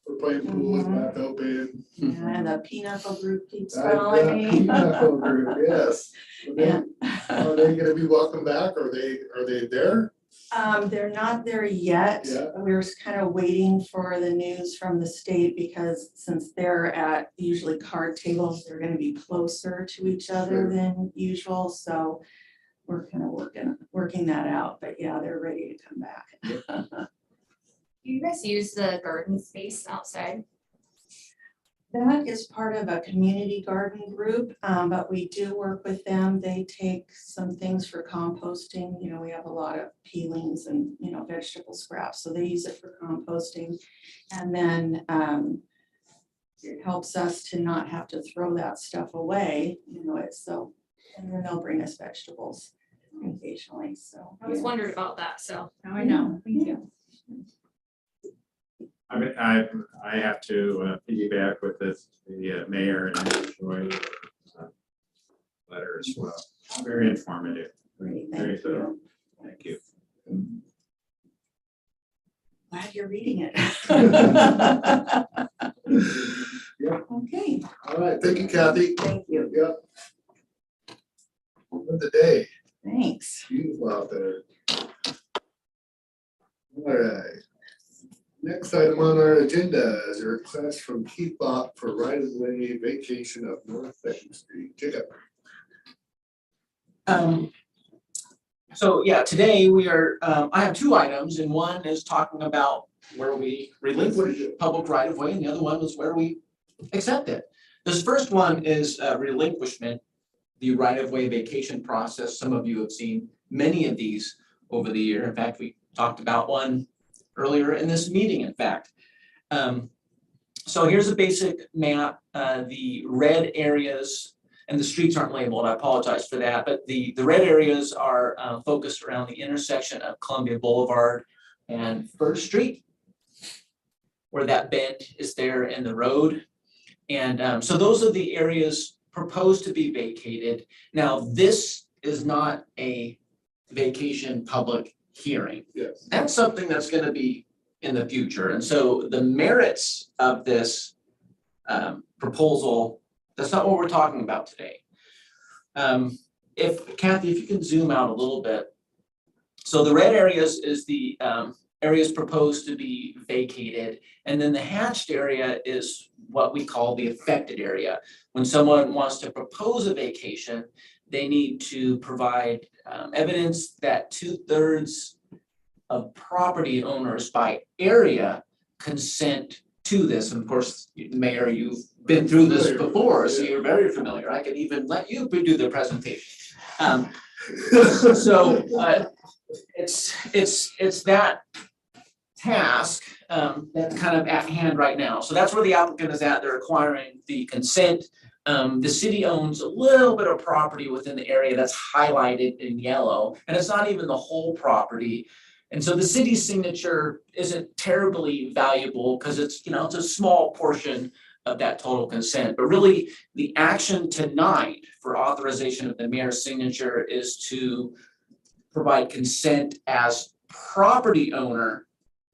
we're playing pool is back open. And the pinochle group keeps That calling me. pinochle group, yes. Yeah. Are they gonna be welcome back? Are they there? They're not there yet. Yeah. We're kind of waiting for the news from the state because since they're at usually card tables, they're gonna be closer to each other than usual, so we're kind of working that out, but yeah, they're ready to come back. Do you guys use the garden space outside? That is part of a community garden group, but we do work with them. They take some things for composting. You know, we have a lot of peelings and, you know, vegetable scraps, so they use it for composting. And then it helps us to not have to throw that stuff away, you know, it's so, and then they'll bring us vegetables occasionally, so. I was wondering about that, so now I Yeah. know. Thank you. I mean, I have to piggyback with the mayor and Joy letter as well. Very informative. Great, Very thank thorough. you. Thank you. Glad you're reading it. Yeah. Okay, All right, thank you, Kathy. thank you. Yep. Of the day, Thanks. beautiful out there. All right. Next item on our agenda is a request from Keep-Up for right-of-way vacation of North Second Street. Jacob. So yeah, today we are, I have two items and one is talking about where we relinquish public right of way and the other one was where we accept it. This first one is relinquishment, the right of way vacation process. Some of you have seen many of these over the year. In fact, we talked about one earlier in this meeting, in fact. So here's a basic map. The red areas, and the streets aren't labeled, I apologize for that, but the red areas are focused around the intersection of Columbia Boulevard and First Street, where that bend is there in the road. And so those are the areas proposed to be vacated. Now, this is not a vacation public hearing. Yes. That's something that's gonna be in the future. And so the merits of this proposal, that's not what we're talking about today. If Kathy, if you can zoom out a little bit. So the red areas is the areas proposed to be vacated. And then the hatched area is what we call the affected area. When someone wants to propose a vacation, they need to provide evidence that 2/3 of property owners by area consent to this. And of course, Mayor, you've been through this before, so you're very familiar. I could even let you do the presentation. So it's that task that's kind of at hand right now. So that's where the applicant is at. They're acquiring the consent. The city owns a little bit of property within the area that's highlighted in yellow, and it's not even the whole property. And so the city's signature isn't terribly valuable because it's, you know, it's a small portion of that total consent. But really, the action tonight for authorization of the mayor's signature is to provide consent as property owner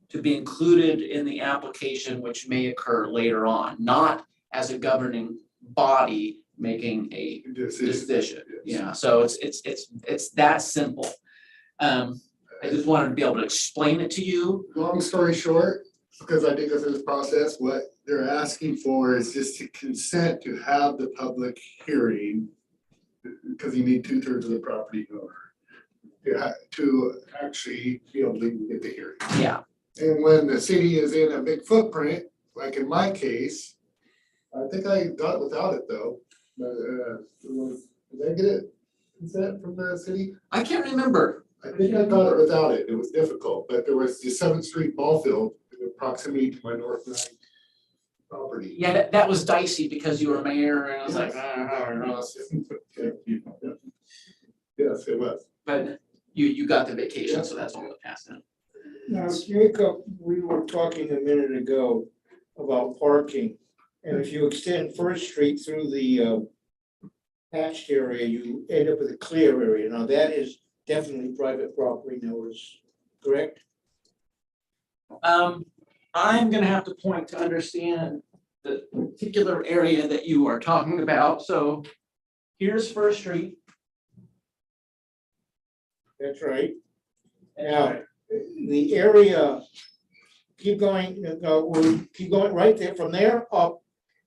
to be included in the application, which may occur later on, not as a governing body making a decision. Yeah, so it's that simple. I just wanted to be able to explain it to you. Long story short, because I did go through this process, what they're asking for is just to consent to have the public hearing. Because you need 2/3 of the property owner to actually be able to get the hearing. Yeah. And when the city is in a big footprint, like in my case, I think I got it without it though. Did I get it consent from the city? I can't remember. I think I got it without it. It was difficult, but there was the 7th Street ball field in proximity to my North 9 property. Yeah, that was dicey because you were mayor and I was like, I don't know. Yes, it was. But you got the vacation, so that's all that passed now. Now, Jacob, we were talking a minute ago about parking. And if you extend First Street through the hatched area, you end up with a clear area. Now, that is definitely private property now, is correct? I'm gonna have to point to understand the particular area that you are talking about. So here's First Street. That's right. Now, the area, keep going, we'll keep going right there, from there up,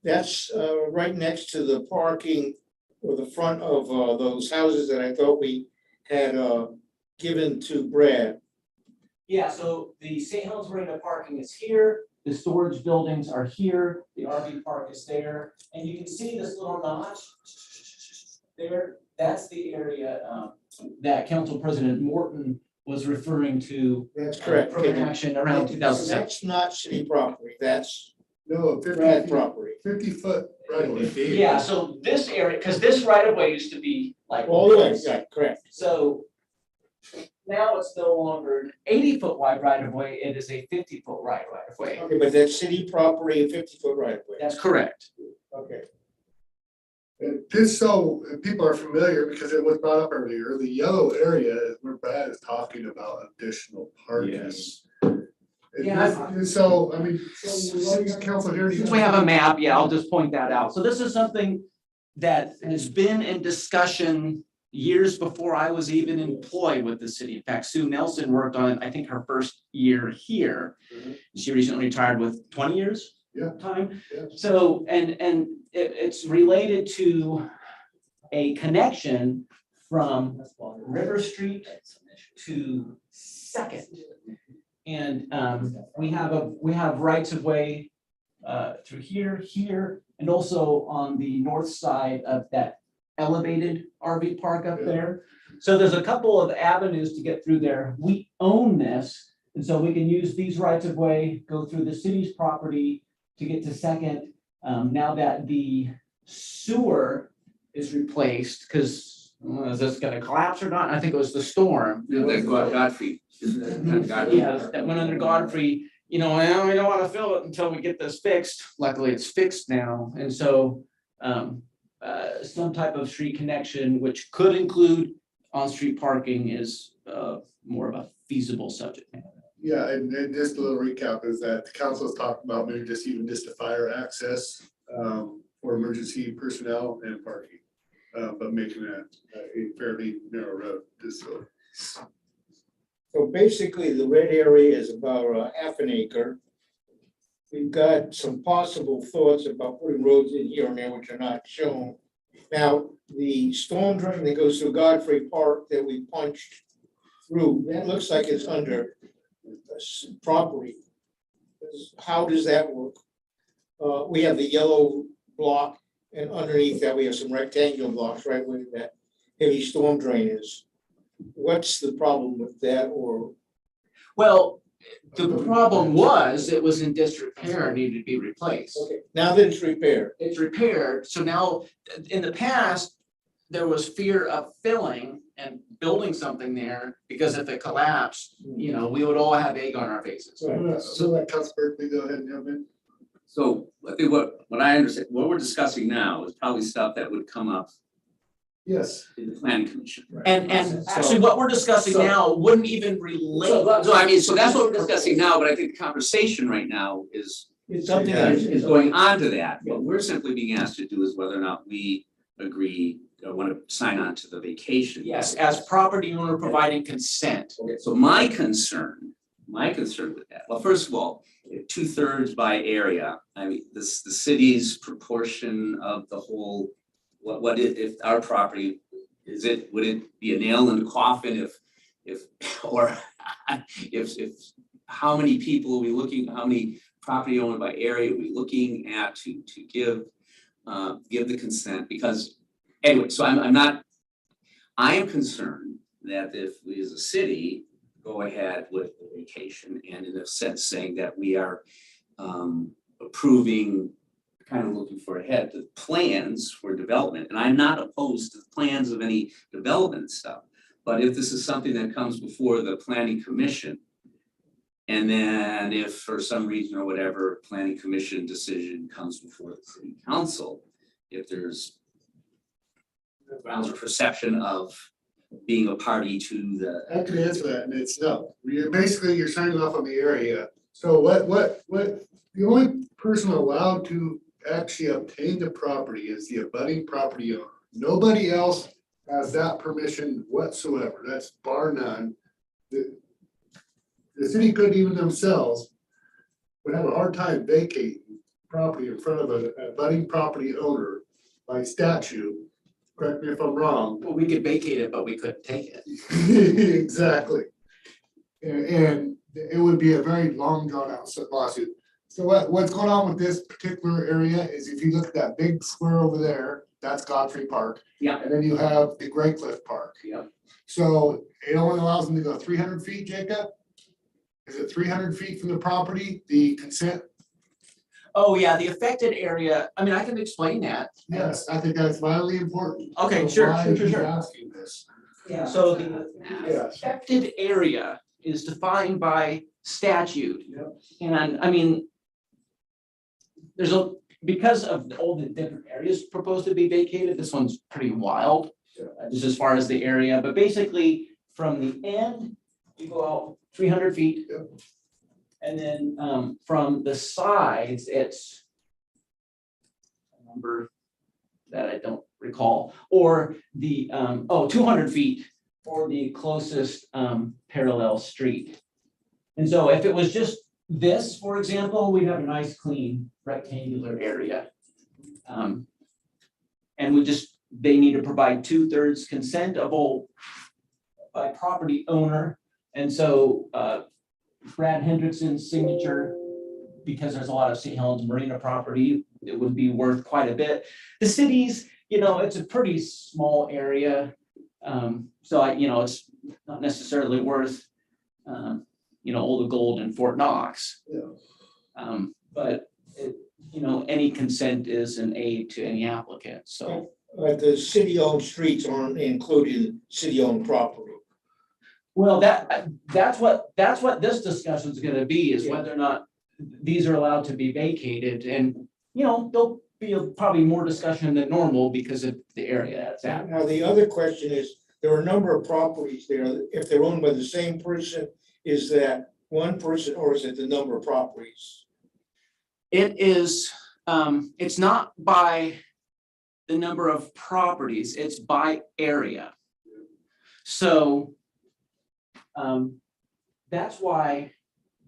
that's right next to the parking or the front of those houses that I thought we had given to Brad. Yeah, so the St. Helens Marina parking is here, the storage buildings are here, the RV park is there, and you can see this little notch there, that's the area that Council President Morton was referring to. That's correct. From action around 2007. That's not city property, that's No, Brad property. 50-foot right away. Yeah, so this area, because this right of way used to be like. All the way, yeah, correct. So now it's no longer an 80-foot wide right of way, it is a 50-foot right of way. Okay, but that's city property, 50-foot right of way. That's correct. Okay. And just so people are familiar, because it was brought up earlier, the yellow area is where Brad is talking about additional parking. Yes. And Yeah. this- So, I mean, so council here. Since we have a map, yeah, I'll just point that out. So this is something that has been in discussion years before I was even employed with the city. In fact, Sue Nelson worked on it, I think her first year here. She recently retired with 20 years time. Yeah. So, and it's related to a connection from River Street to Second. And we have rights of way through here, and also on the north side of that elevated RV park up there. So there's a couple of avenues to get through there. We own this, and so we can use these rights of way, go through the city's property to get to Second. Now that the sewer is replaced, because is this gonna collapse or not? I think it was the storm. Godfrey. Yeah, that went under Godfrey, you know, and we don't wanna fill it until we get this fixed. Luckily, it's fixed now, and so some type of street connection, which could include on-street parking, is more of a feasible subject. Yeah, and just a little recap is that the council is talking about maybe just a fire access for emergency personnel and parking. But making that a fairly narrow road, just so. So basically, the red area is about half an acre. We've got some possible thoughts about putting roads in here and there which are not shown. Now, the storm drain that goes through Godfrey Park that we punched through, that looks like it's under property. How does that work? We have the yellow block, and underneath that, we have some rectangular blocks right where that heavy storm drain is. What's the problem with that, or? Well, the problem was it was in disrepair and needed to be replaced. Okay, now that it's repaired. It's repaired, so now, in the past, there was fear of filling and building something there, because if it collapsed, you know, we would all have egg on our faces. So let Council Berkeley go ahead and jump in. So I think what I understand, what we're discussing now is probably stuff that would come up Yes. in the planning commission. And actually, what we're discussing now wouldn't even relate. So I mean, so that's what we're discussing now, but I think the conversation right now is Something that is going on to that. What we're simply being asked to do is whether or not we agree, or want to sign on to the vacation. Yes, as property owner providing consent. Okay, so my concern with that, well, first of all, 2/3 by area, I mean, the city's proportion of the whole, what if our property, would it be a nail in the coffin if, how many people are we looking, how many property owned by area are we looking at to give the consent? Because anyway, so I am concerned that if we as a city go ahead with the vacation, and in a sense saying that we are approving, kind of looking for ahead, the plans for development, and I'm not opposed to the plans of any development stuff, but if this is something that comes before the planning commission, and then if for some reason or whatever, planning commission decision comes before the city council, if there's grounds of perception of being a party to the. I can answer that, and it's no. You're signing off on the area. So the only person allowed to actually obtain the property is the abutting property owner. Nobody else has that permission whatsoever. That's bar none. The city could even themselves would have a hard time vacating property in front of a abutting property owner by statute. Correct me if I'm wrong. Well, we could vacate it, but we couldn't take it. Exactly. And it would be a very long drawn out lawsuit. So what's going on with this particular area is if you look at that big square over there, that's Godfrey Park. Yeah. And then you have the Great Cliff Park. Yeah. So it only allows them to go 300 feet, Jacob? Is it 300 feet from the property, the consent? Oh, yeah, the affected area, I mean, I can explain that. Yes, I think that's vitally important. Okay, So sure, why sure, are you sure. asking this? Yeah, so the Yes. affected area is defined by statute. And I mean, because of all the different areas proposed to be vacated, this one's pretty wild. Just as far as the area, but basically from the end, you go out 300 feet. And then from the sides, it's a number that I don't recall, or the 200 feet for the closest parallel street. And so if it was just this, for example, we'd have a nice clean rectangular area. And they need to provide 2/3 consent of all by property owner. And so Brad Hendrickson's signature, because there's a lot of St. Helens Marina property, it would be worth quite a bit. The cities, it's a pretty small area. So it's not necessarily worth, all the gold in Fort Knox. But any consent is an aid to any applicant, so. But the city-owned streets aren't included in city-owned property. Well, that's what this discussion is gonna be, is whether or not these are allowed to be vacated, and, there'll be probably more discussion than normal because of the area it's at. Now, the other question is, there are a number of properties there, if they're owned by the same person, is that one person or is it the number of properties? It is, it's not by the number of properties, it's by area. So that's why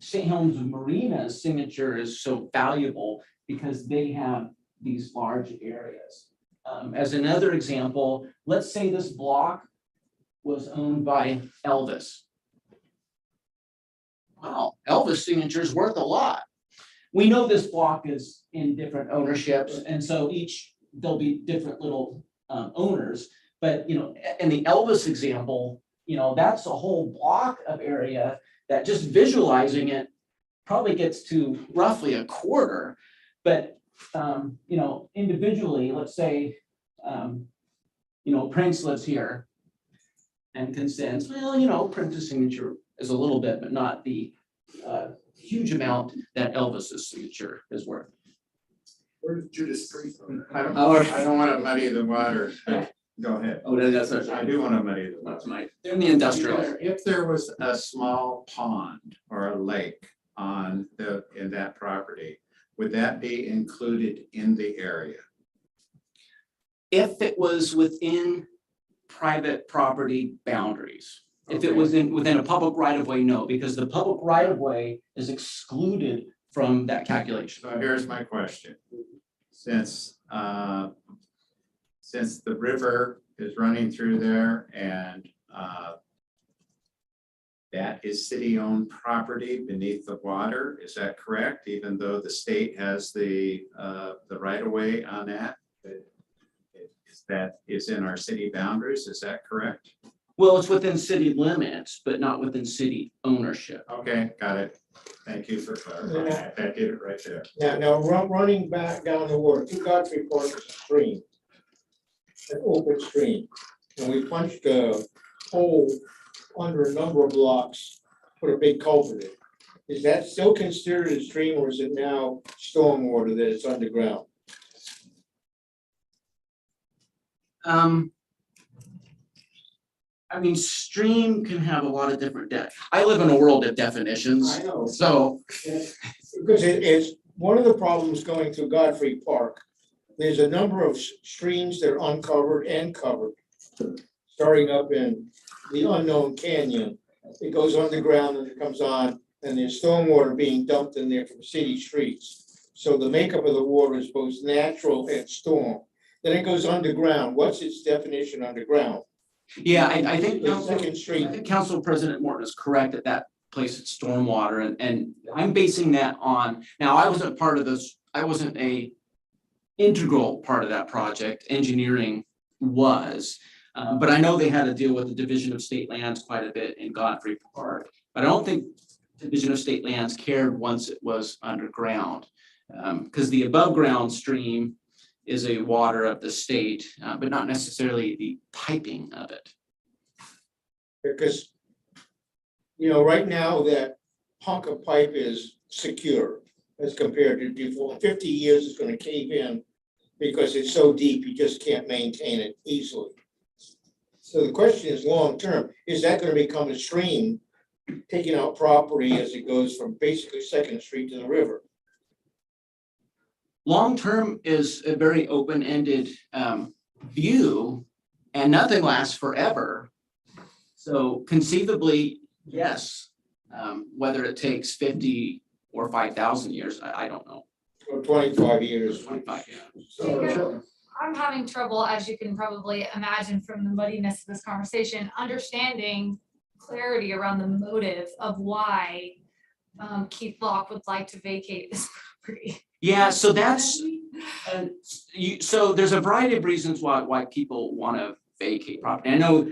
St. Helens Marina's signature is so valuable, because they have these large areas. As another example, let's say this block was owned by Elvis. Wow, Elvis' signature is worth a lot. We know this block is in different ownerships, and so there'll be different little owners. But in the Elvis example, that's a whole block of area that just visualizing it probably gets to roughly a quarter. But individually, let's say Prince lives here and consents. Well, Prince's signature is a little bit, but not the huge amount that Elvis's signature is worth. Where's Judas Street? I don't want to muddy the water. Go ahead. Oh, that's I do want to muddy the water. That's my, they're in the industrial area. If there was a small pond or a lake in that property, would that be included in the area? If it was within private property boundaries. If it was within a public right of way, no, because the public right of way is excluded from that calculation. So here's my question. Since the river is running through there and that is city-owned property beneath the water, is that correct? Even though the state has the right-of-way on that? That is in our city boundaries, is that correct? Well, it's within city limits, but not within city ownership. Okay, got it. Thank you for clarifying. That did it right there. Now running back down the water, to Godfrey Park is a stream, an open stream. And we punched a hole under a number of blocks, put a big culvert in. Is that still considered a stream, or is it now stormwater that is underground? I mean, stream can have a lot of different I live in a world of definitions, I know. so. Because it's one of the problems going through Godfrey Park. There's a number of streams that are uncovered and covered. Starting up in the unknown canyon. It goes underground and it comes on, and there's stormwater being dumped in there from city streets. So the makeup of the water is both natural and storm. Then it goes underground. What's its definition underground? Yeah, I think The Second Street. Council President Morton is correct that that place is stormwater, and I'm basing that on, now I wasn't part of this, I wasn't a integral part of that project, engineering was, but I know they had to deal with the Division of State Lands quite a bit in Godfrey Park. But I don't think Division of State Lands cared once it was underground, because the above ground stream is a water of the state, but not necessarily the piping of it. Because, you know, right now that hunk of pipe is secure as compared to before. 50 years it's gonna cave in because it's so deep, you just can't maintain it easily. So the question is, long-term, is that gonna become a stream, taking out property as it goes from basically Second Street to the river? Long-term is a very open-ended view, and nothing lasts forever. So conceivably, yes, whether it takes 50 or 5,000 years, I don't know. Or 25 years. 25, yeah. So, I'm having trouble, as you can probably imagine from the muddiness of this conversation, understanding clarity around the motive of why Keith Locke would like to vacate this property. Yeah, so that's, so there's a variety of reasons why people want to vacate property. I know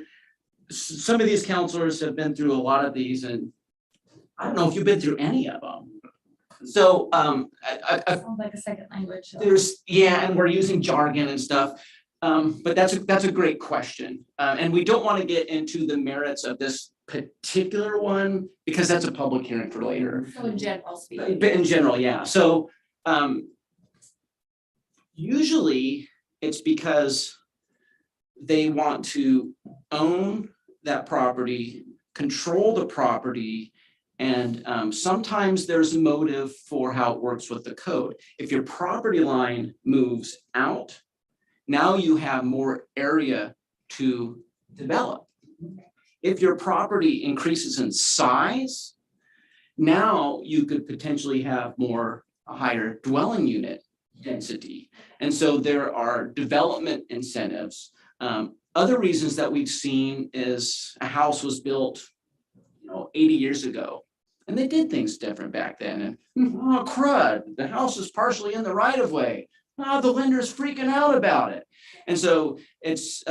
some of these counselors have been through a lot of these, and I don't know if you've been through any of them. So Sounds like a second language. So. there's, yeah, and we're using jargon and stuff. But that's a great question. And we don't want to get into the merits of this particular one because that's a public hearing for later. So in general speaking. But in general, yeah. So usually it's because they want to own that property, control the property, and sometimes there's a motive for how it works with the code. If your property line moves out, now you have more area to develop. If your property increases in size, now you could potentially have a higher dwelling unit density. And so there are development incentives. Other reasons that we've seen is a house was built, 80 years ago, and they did things different back then. And oh crud, the house is partially in the right of way. Oh, the lender's freaking out about it. And so it's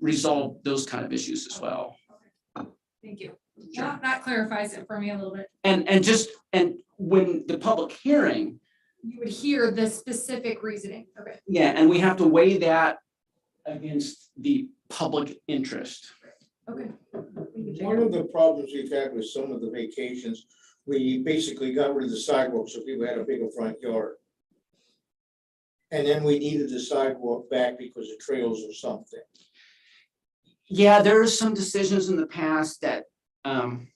resolved those kind of issues as well. Thank you. Sure. That clarifies it for me a little bit. And when the public hearing, You would hear the specific reasoning. Okay. yeah, and we have to weigh that against the public interest. Okay. one of the problems we've had with some of the vacations, we basically got rid of the sidewalk, so people had a bigger front yard. And then we needed the sidewalk back because of trails or something. Yeah, there are some decisions in the past that, And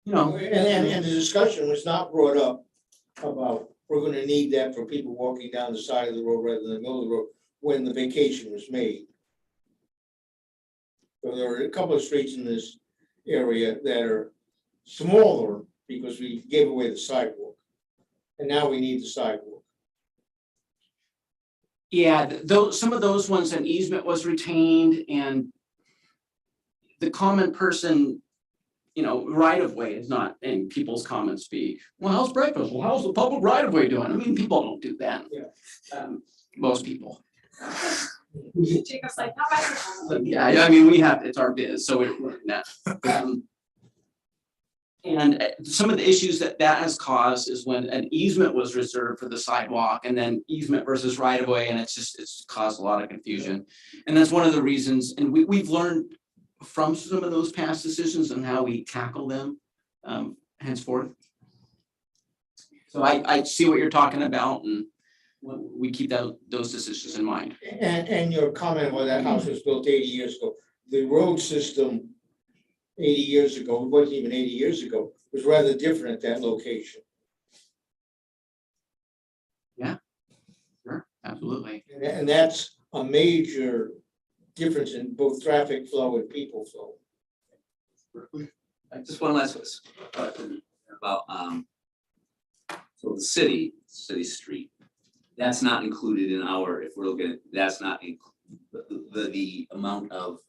the discussion was not brought up about, we're gonna need that for people walking down the side of the road rather than the middle of the road when the vacation was made. So there are a couple of streets in this area that are smaller because we gave away the sidewalk. And now we need the sidewalk. yeah, some of those ones, an easement was retained and the common person, right of way is not in people's common speak. Well, how's breakfast? Well, how's the public right of way doing? I mean, people don't do that. Yeah. Most people. Jacob's like, how about Yeah, I mean, it's our biz, so we're in that. And some of the issues that has caused is when an easement was reserved for the sidewalk and then easement versus right of way, and it's caused a lot of confusion. And that's one of the reasons, and we've learned from some of those past decisions and how we tackle them henceforth. So I see what you're talking about, and we keep those decisions in mind. And your comment about that house was built 80 years ago, the road system 80 years ago, it wasn't even 80 years ago, was rather different at that location. Sure, absolutely. And that's a major difference in both traffic flow and people flow. Just one last about, so the city street, that's not included in our, if we're looking at, that's not the amount of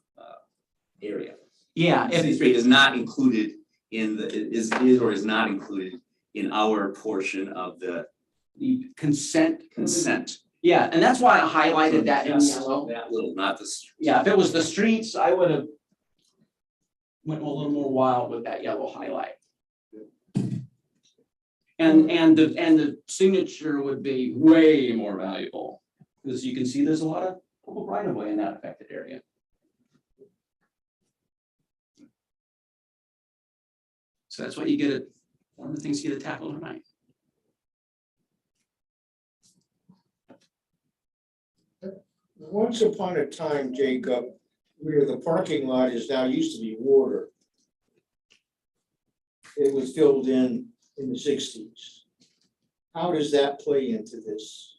area. Yeah, City street is not included in the, is or is not included in our portion of the the consent. Yeah, and that's why I highlighted that in Just yellow. that little, not the. Yeah, if it was the streets, I would have went a little more wild with that yellow highlight. And the signature would be way more valuable, because you can see there's a lot of public right of way in that affected area. So that's what you get at, one of the things you get to tackle tonight. Once upon a time, Jacob, where the parking lot is now used to be water. It was filled in the 60s. How does that play into this?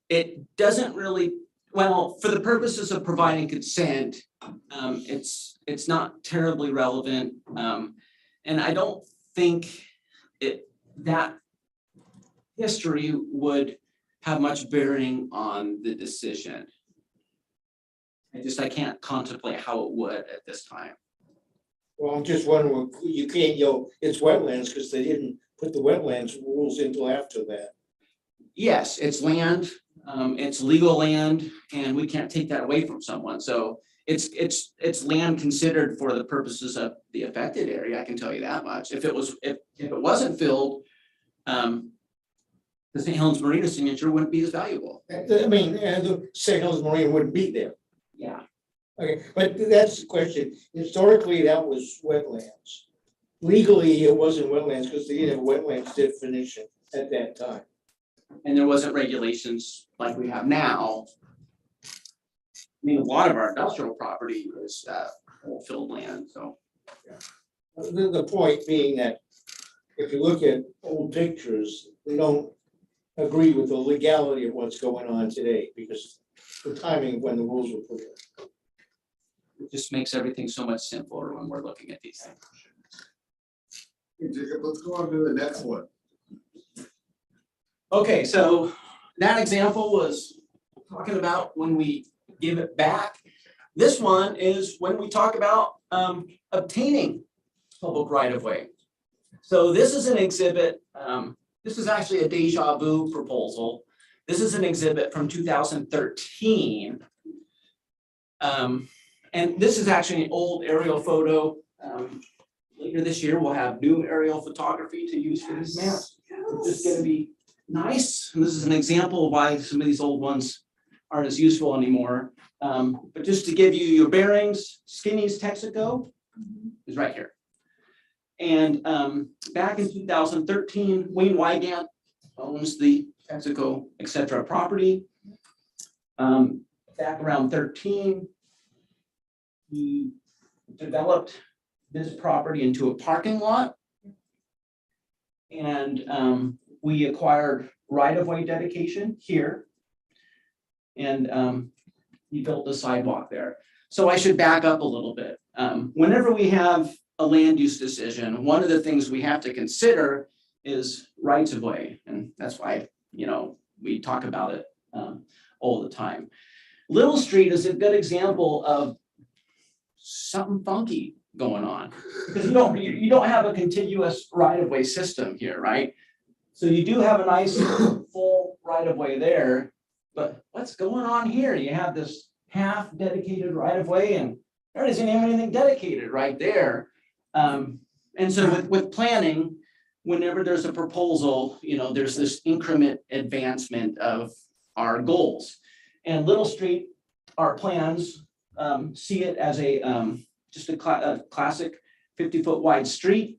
It doesn't really, well, for the purposes of providing consent, it's not terribly relevant. And I don't think that history would have much bearing on the decision. I can't contemplate how it would at this time. Well, I'm just wondering, you can't, it's wetlands because they didn't put the wetlands rules until after that. Yes, it's land, it's legal land, and we can't take that away from someone. So it's land considered for the purposes of the affected area. I can tell you that much. If it wasn't filled, the St. Helens Marina signature wouldn't be as valuable. I mean, the St. Helens Marina wouldn't be there. Yeah. Okay, but that's the question. Historically, that was wetlands. Legally, it wasn't wetlands because they didn't have a wetlands definition at that time. And there wasn't regulations like we have now. I mean, a lot of our industrial property is filled land, so. The point being that if you look at old pictures, they don't agree with the legality of what's going on today because the timing of when the rules were put in. It just makes everything so much simpler when we're looking at these things. Hey, Jacob, let's go on to the next one. Okay, so that example was talking about when we give it back. This one is when we talk about obtaining public right of way. So this is an exhibit. This is actually a deja vu proposal. This is an exhibit from 2013. And this is actually an old aerial photo. Later this year, we'll have new aerial photography to use for these maps. It's just gonna be nice. And this is an example of why some of these old ones aren't as useful anymore. But just to give you your bearings, Skinny's Texaco is right here. And back in 2013, Wayne Wygant owns the Texaco, et cetera, property. Back around 13, he developed this property into a parking lot. And we acquired right-of-way dedication here. And he built the sidewalk there. So I should back up a little bit. Whenever we have a land use decision, one of the things we have to consider is rights of way. And that's why, we talk about it all the time. Little Street is a good example of something funky going on. Because you don't have a contiguous right of way system here, right? So you do have a nice full right of way there, but what's going on here? You have this half dedicated right of way and there isn't even anything dedicated right there. And so with planning, whenever there's a proposal, there's this increment advancement of our goals. And Little Street, our plans see it as just a classic 50-foot wide street.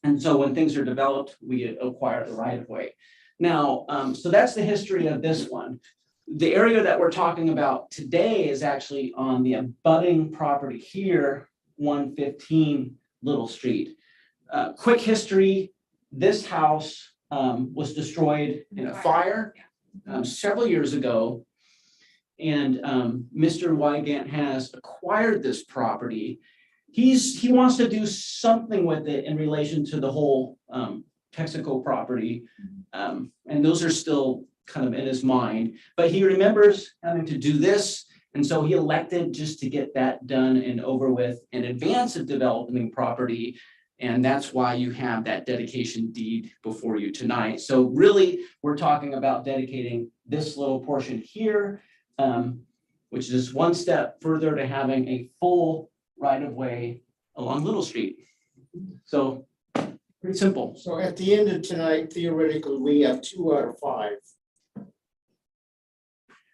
And so when things are developed, we acquire the right of way. Now, so that's the history of this one. the area that we're talking about today is actually on the abutting property here, 115 Little Street. Quick history, this house was destroyed in a fire several years ago. And Mr. Wygant has acquired this property. He wants to do something with it in relation to the whole Texaco property. And those are still kind of in his mind, but he remembers having to do this. And so he elected just to get that done and over with in advance of developing property. And that's why you have that dedication deed before you tonight. So really, we're talking about dedicating this little portion here, which is one step further to having a full right-of-way along Little Street. So pretty simple. So at the end of tonight, theoretically, we have 2 out of 5.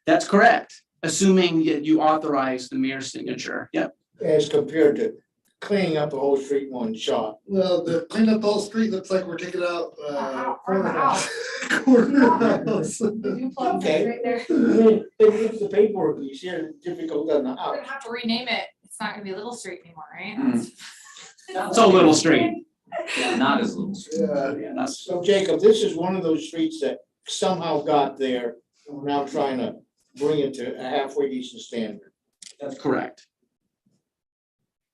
That's correct, assuming that you authorize the mayor's signature. Yep. As compared to cleaning up the whole street in one shot. Well, the clean up the whole street looks like we're taking out, Corner house. corner house. The duplex Okay. is right there. Then it's the paperwork, you see, it's difficult on the We're house. gonna have to rename it. It's not gonna be Little Street anymore, right? So Little Street. Yeah, not as little. Yeah, Yeah, that's, So Jacob, this is one of those streets that somehow got there, and we're now trying to bring it to a halfway decent standard. that's correct.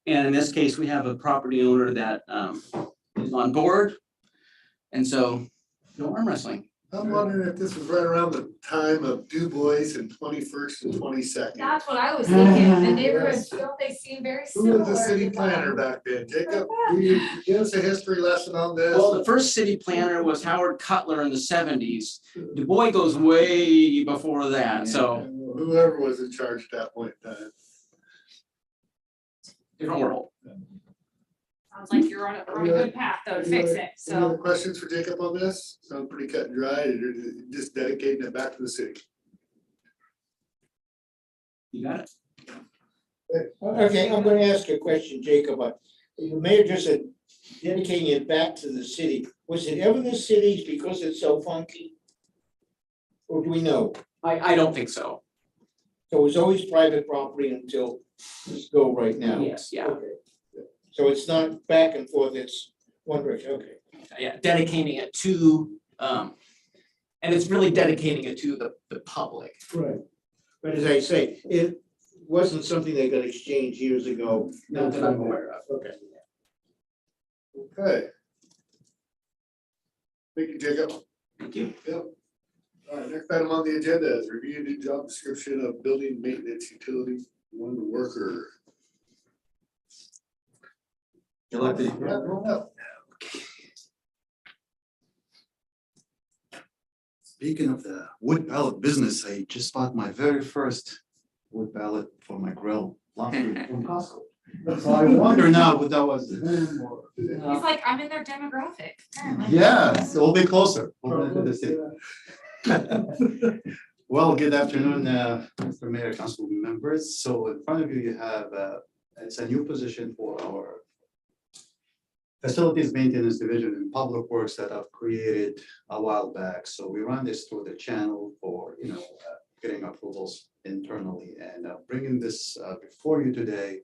And in this case, we have a property owner that is on board. And so, no arm wrestling. I'm wondering if this was right around the time of Du Bois and 21st and 22nd. That's what I was thinking. The neighborhoods, don't they seem very Who similar? was the city to planner that? back then? Jacob, will you give us a history lesson on this? Well, the first city planner was Howard Cutler in the 70s. Du Bois goes way before that, so Whoever was in charge at that point in time. different world. Sounds like you're on a good path though to fix it, Any so. other questions for Jacob on this? Sound pretty cut and dry, you're just dedicating it back to the city. You got it. Okay, I'm gonna ask you a question, Jacob. The mayor just said dedicating it back to the city. Was it ever the city's because it's so funky? Or do we know? I don't think so. So it was always private property until this go right now? Yes, yeah. Okay. So it's not back and forth, it's one direction, okay. Yeah, dedicating it to, and it's really dedicating it to the public. Right. But as I say, it wasn't something that got exchanged years ago. Not that I'm aware of. Okay. Okay. Thank you, Jacob. Thank you. Yep. All right, next item on the agenda is review the job description of building maintenance utility one worker. You like the. Yeah, go ahead. Speaking of the wood pallet business, I just bought my very first wood pallet for my grill last week from Costco. So I wonder now what that was. He's like, I'm in their demographic, apparently. Yeah, it's a little bit closer. Over the city. Well, good afternoon, Mr. Mayor, council members. So in front of you, you have, it's a new position for our Facilities Maintenance Division in Public Works that I've created a while back. So we run this through the channel for, getting approvals internally, and bringing this before you today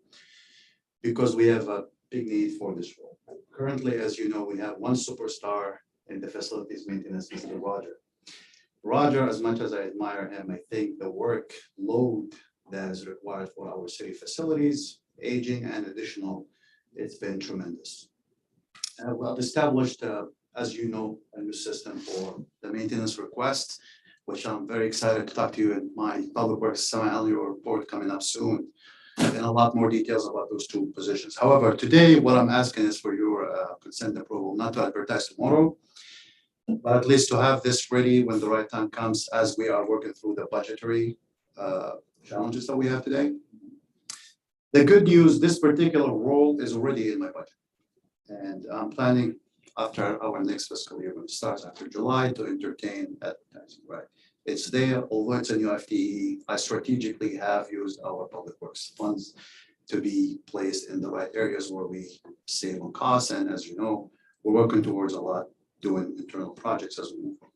because we have a big need for this role. Currently, as you know, we have one superstar in the facilities maintenance, Mr. Roger. Roger, as much as I admire him, I think the workload that is required for our city facilities, aging and additional, it's been tremendous. We've established, as you know, a new system for the maintenance request, which I'm very excited to talk to you in my Public Works semi-annual report coming up soon, and a lot more details about those two positions. However, today, what I'm asking is for your consent approval, not to advertise tomorrow, but at least to have this ready when the right time comes as we are working through the budgetary challenges that we have today. The good news, this particular role is already in my budget. And I'm planning after our next fiscal year, when it starts after July, to entertain advertising, right? It's there, although it's a new FTE, I strategically have used our public works funds to be placed in the right areas where we save on costs. And as you know, we're working towards a lot doing internal projects as we move forward.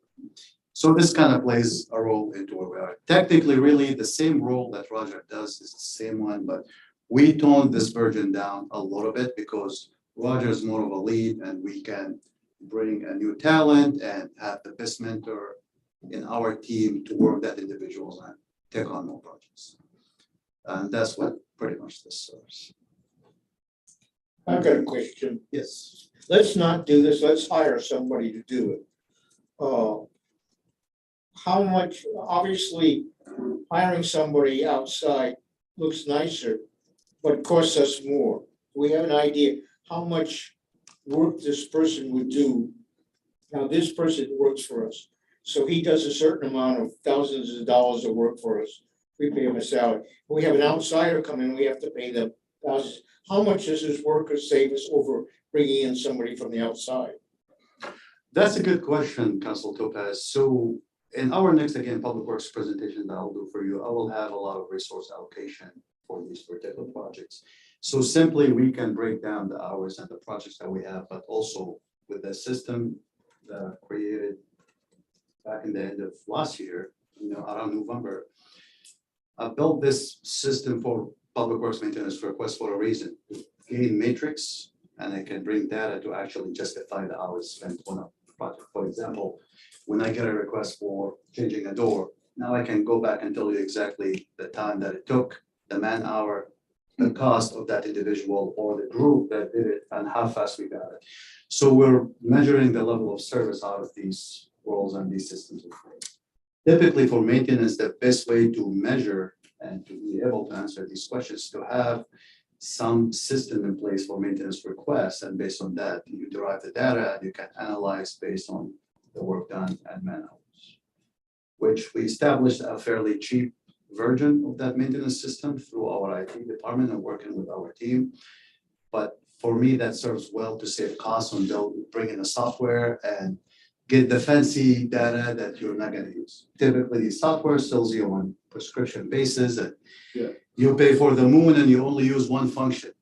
So this kind of plays a role into where we are. Technically, really, the same role that Roger does is the same one, but we toned this version down a little bit because Roger is more of a lead and we can bring a new talent and have the best mentor in our team to work that individuals and take on more projects. And that's what pretty much this serves. I've got a question. Yes. Let's not do this. Let's hire somebody to do it. How much, obviously, hiring somebody outside looks nicer, but costs us more. Do we have an idea how much work this person would do? Now, this person works for us, so he does a certain amount of thousands of dollars of work for us. We pay him a salary. We have an outsider come in, we have to pay them thousands. How much does this worker save us over bringing in somebody from the outside? That's a good question, Council Topaz. So in our next, again, Public Works presentation that I'll do for you, I will have a lot of resource allocation for these particular projects. So simply we can break down the hours and the projects that we have, but also with the system that I created back in the end of last year, around November, I built this system for Public Works maintenance requests for a reason, to gain matrix, and I can bring data to actually justify the hours spent on a project. For example, when I get a request for changing a door, now I can go back and tell you exactly the time that it took, the man hour, the cost of that individual or the group that did it, and how fast we got it. So we're measuring the level of service out of these roles and these systems. Typically for maintenance, the best way to measure and to be able to answer these questions, to have some system in place for maintenance requests, and based on that, you derive the data and you can analyze based on the work done and man hours, which we established a fairly cheap version of that maintenance system through our IT department and working with our team. But for me, that serves well to save costs on bringing the software and get the fancy data that you're not going to use. Typically, software sells you on prescription basis, and you pay for the moon and you only use one function.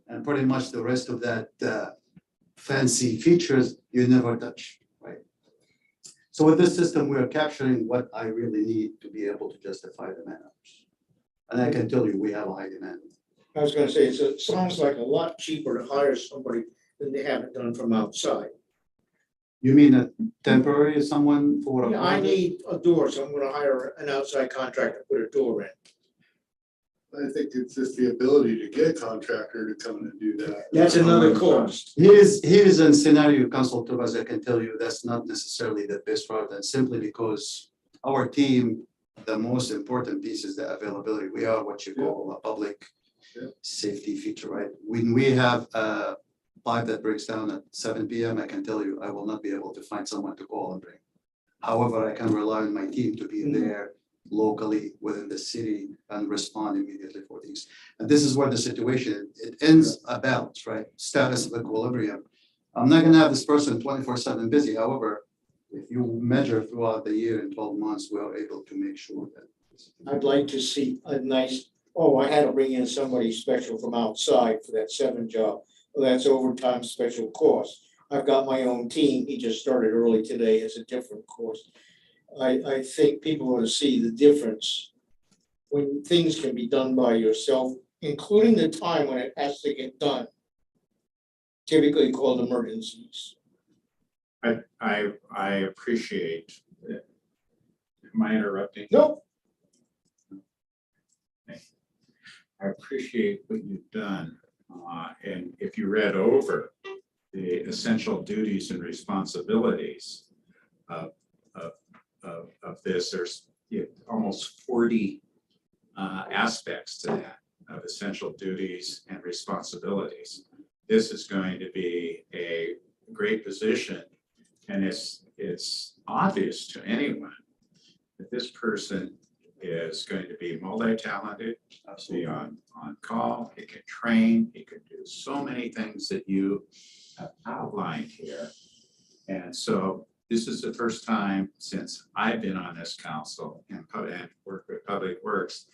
And pretty much the rest of that fancy features you never touch, right? So with this system, we are capturing what I really need to be able to justify the man hours. And I can tell you, we have a high demand. I was gonna say, it sounds like a lot cheaper to hire somebody than they have it done from outside. You mean a temporary someone for a Yeah, I project? need a door, so I'm gonna hire an outside contractor to put a door in. I think it's just the ability to get a contractor to come in and do that. That's another cost. Here's a scenario, Council Topaz, I can tell you that's not necessarily the best route, and simply because our team, the most important piece is the availability. We are what you call a public safety feature, right? When we have a pipe that breaks down at 7 p.m., I can tell you, I will not be able to find someone to call and bring. However, I can rely on my team to be there locally within the city and respond immediately for these. And this is where the situation, it ends a balance, right? Status of equilibrium. I'm not gonna have this person 24/7 busy. However, if you measure throughout the year in 12 months, we are able to make sure that. I'd like to see a nice, I had to bring in somebody special from outside for that 7 job. Well, that's overtime special cost. I've got my own team. He just started early today. It's a different cost. I think people want to see the difference when things can be done by yourself, including the time when it has to get done, typically called emergencies. I appreciate it. Am I interrupting? Nope. I appreciate what you've done. And if you read over the essential duties and responsibilities of this, there's almost 40 aspects to that of essential duties and responsibilities. This is going to be a great position, and it's obvious to anyone that this person is going to be multi-talented, be on call, he can train, he can do so many things that you have outlined here. And so this is the first time since I've been on this council and work with Public Works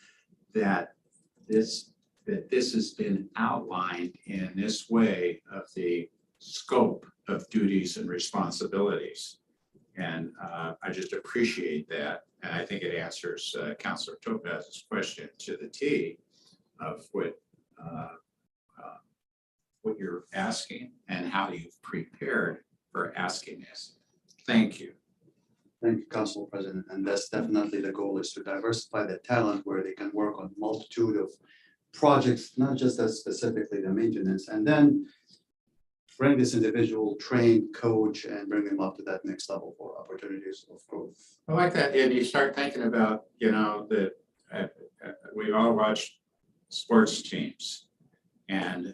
that this has been outlined in this way of the scope of duties and responsibilities. And I just appreciate that. And I think it answers Councilor Topaz's question to the T of what you're asking and how you've prepared for asking this. Thank you. Thank you, Council President, and that's definitely the goal, is to diversify the talent where they can work on multitude of projects, not just as specifically the maintenance, and then bring this individual, train, coach, and bring them up to that next level for opportunities of growth. I like that. And you start thinking about, you know, that we all watch sports teams, and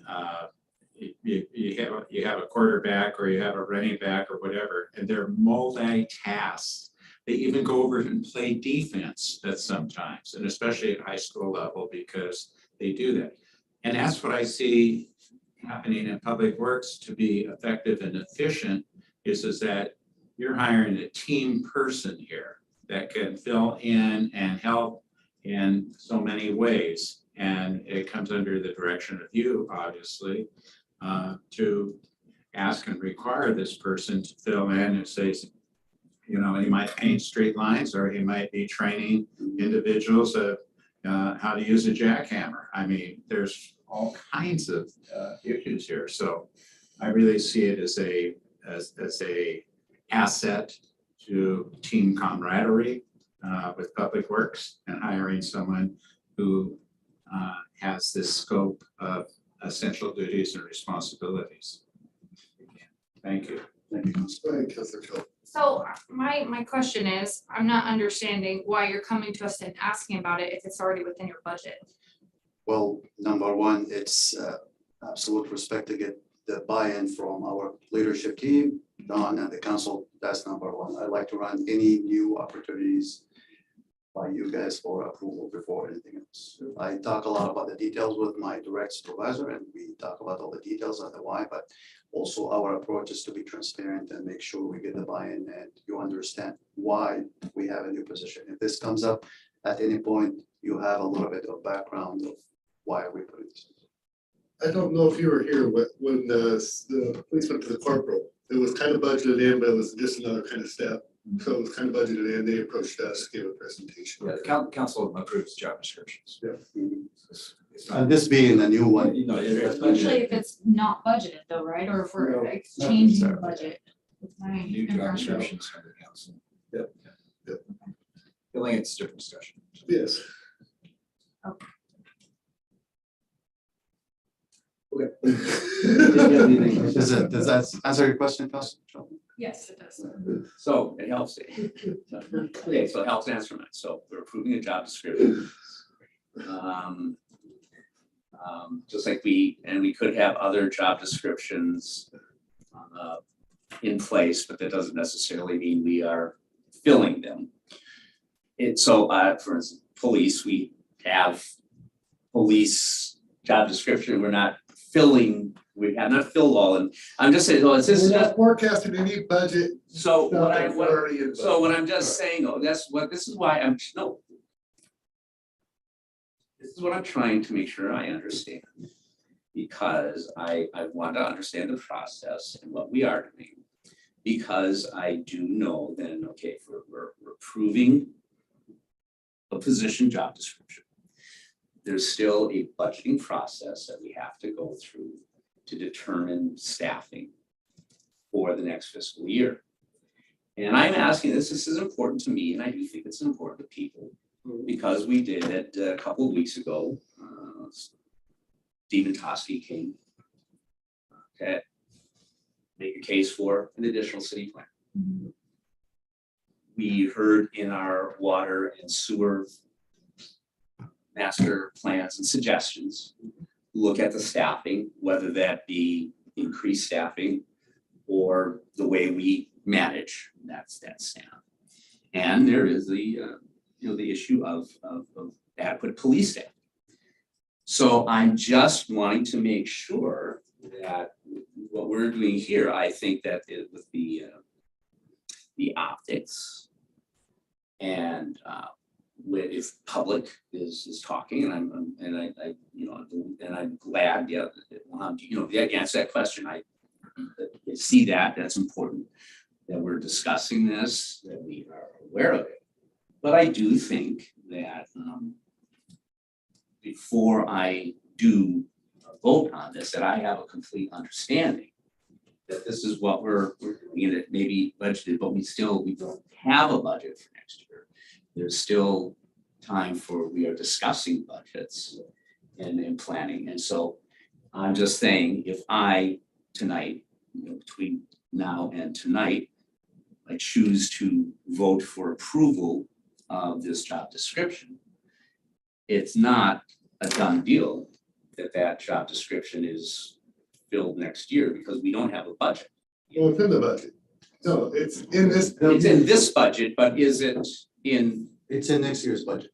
you have a quarterback or you have a running back or whatever, and they're multitasked. They even go over and play defense at sometimes, and especially at high school level, because they do that. And that's what I see happening in public works to be effective and efficient is that you're hiring a team person here that can fill in and help in so many ways. And it comes under the direction of you, obviously, to ask and require this person to fill in and say, you know, he might paint straight lines, or he might be training individuals of how to use a jackhammer. I mean, there's all kinds of issues here. So I really see it as a asset to team camaraderie with Public Works, and hiring someone who has this scope of essential duties and responsibilities. Thank you. Thank you, Council. Go ahead, Councilor Schultz. So my question is, I'm not understanding why you're coming to us and asking about it if it's already within your budget. Well, number one, it's absolute respect to get the buy-in from our leadership team, Don and the council. That's number one. I like to run any new opportunities by you guys for approval before anything else. I talk a lot about the details with my direct supervisor, and we talk about all the details of the why, but also our approach is to be transparent and make sure we get the buy-in and you understand why we have a new position. If this comes up at any point, you have a little bit of background of why we put it. I don't know if you were here when the police went to the corporal. It was kind of budgeted in, but it was just another kind of step. So it was kind of budgeted in. They approached us, gave a presentation. Yeah, the council approves job descriptions. Yeah. It's not- And this being a new one. You know, it's Usually budgeted. if it's not budgeted though, right? Or if we're No, like not changing the necessarily. budget. That's my New job impression. descriptions from the council. Yep. Yep. Feeling it's a different discussion. Yes. Does that answer your question, Council? Yes, it does. So it helps. Okay, so it helps answer mine. So we're approving a job description. Just like we could have other job descriptions in place, but that doesn't necessarily mean we are filling them. For instance, police, we have police job description. We're not filling, we have not filled all, and I'm just saying, it's We're just. not forecasting any budget. So stuff that's already in budget. I'm just saying, though, this is why this is what I'm trying to make sure I understand. Because I want to understand the process and what we are doing. Because I do know then, okay, if we're approving a position job description, there's still a budgeting process that we have to go through to determine staffing for the next fiscal year. And I'm asking this is important to me, and I do think it's important to people, because we did it a couple of weeks ago. Stephen Toski came to make a case for an additional city plan. We heard in our water and sewer master plans and suggestions, look at the staffing, whether that be increased staffing or the way we manage that staff. And there is the issue of adequate police staff. So I'm just wanting to make sure that what we're doing here, I think that with the optics and if public is talking, and I'm glad, to answer that question. I see that's important. that we're discussing this, that we are aware of it. But I do think that before I do vote on this, that I have a complete understanding that this is what we're doing, and it may be budgeted, but we don't have a budget for next year. There's still time we are discussing budgets and planning. And so I'm just saying, if I tonight, between now and tonight, I choose to vote for approval of this job description, it's not a done deal that job description is filled next year, because we don't have a budget. Well, it's in the budget. No, it's in this. It's in this budget, but is it in, It's in next year's budget.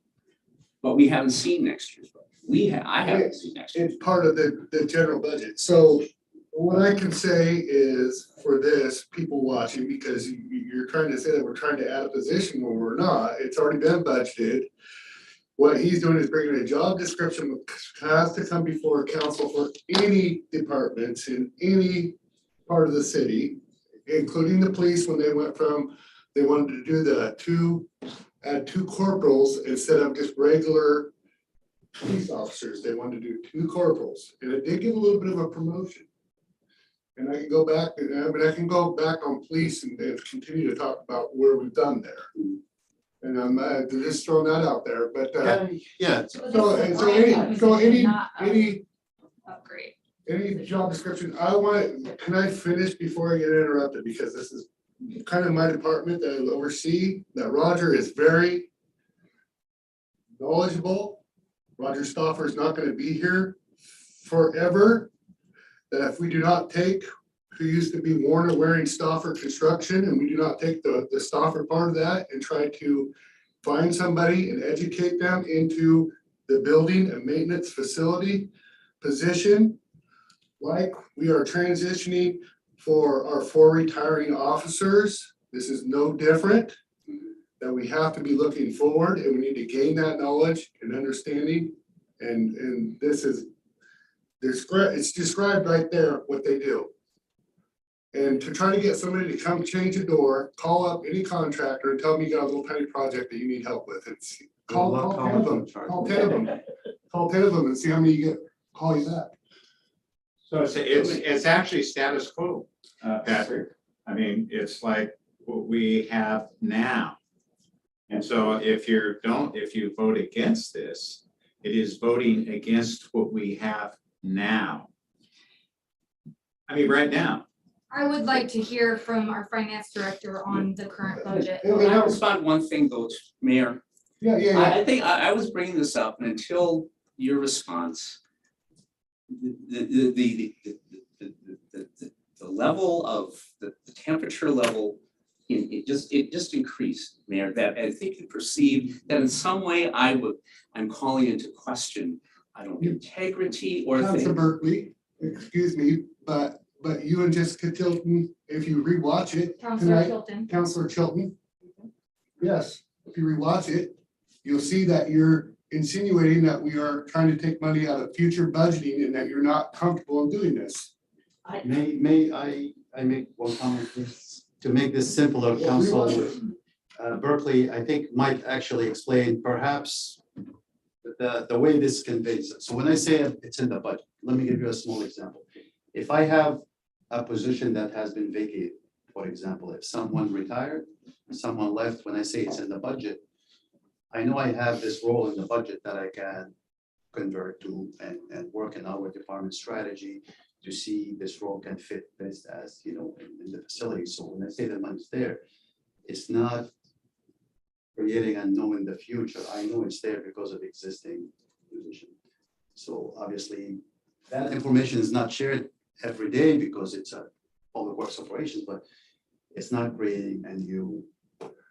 but we haven't seen next year's budget. I haven't seen next year. It's part of the general budget. So what I can say is for this, people watching, because you're trying to say that we're trying to add a position when we're not, it's already been budgeted. What he's doing is bringing a job description, which has to come before council for any departments in any part of the city, including the police, when they wanted to do add two corporals instead of just regular police officers. They wanted to do 2 corporals, and it did give a little bit of a promotion. And I can go back, I can go back on police and continue to talk about where we've done there. And I'm just throwing that out there, but Yeah. Any job description, can I finish before I get interrupted? Because this is kind of my department that I oversee, that Roger is very knowledgeable. Roger Stauffer is not gonna be here forever. That if we do not take, who used to be Warner wearing Stauffer Construction, and we do not take the Stauffer part of that and try to find somebody and educate them into the building and maintenance facility position, like we are transitioning for our 4 retiring officers, this is no different. That we have to be looking forward, and we need to gain that knowledge and understanding. And this is, it's described right there what they do. And to try to get somebody to come change a door, call up any contractor and tell me you got a little tiny project that you need help with, it's call 10 of them, call 10 of them. Call 10 of them and see how many you get, call you back. So it's actually status quo, Patrick. I mean, it's like what we have now. And so if you vote against this, it is voting against what we have now. I mean, right now. I would like to hear from our finance director on the current budget. Can I respond one thing though, Mayor? Yeah. I think I was bringing this up, and until your response, the level of the temperature level, it just increased, Mayor, that I think you perceive that in some way I'm calling into question, I don't know, integrity or Councilor things. Berkeley, excuse me, but you and Jessica Tilton, if you rewatch it Councilor tonight, Councilor Tilton. Yes, if you rewatch it, you'll see that you're insinuating that we are trying to take money out of future budgeting and that you're not comfortable in doing this. May I make one comment, please? To make this simpler, Council Berkeley, I think might actually explain perhaps the way this conveys it. So when I say it's in the budget, let me give you a small example. If I have a position that has been vacated, for example, if someone retired, someone left, when I say it's in the budget, I know I have this role in the budget that I can convert to and work in our department strategy to see this role can fit best as, in the facility. So when I say the money's there, it's not creating unknown in the future. I know it's there because of existing position. So obviously that information is not shared every day because it's a public works operation, but it's not creating a new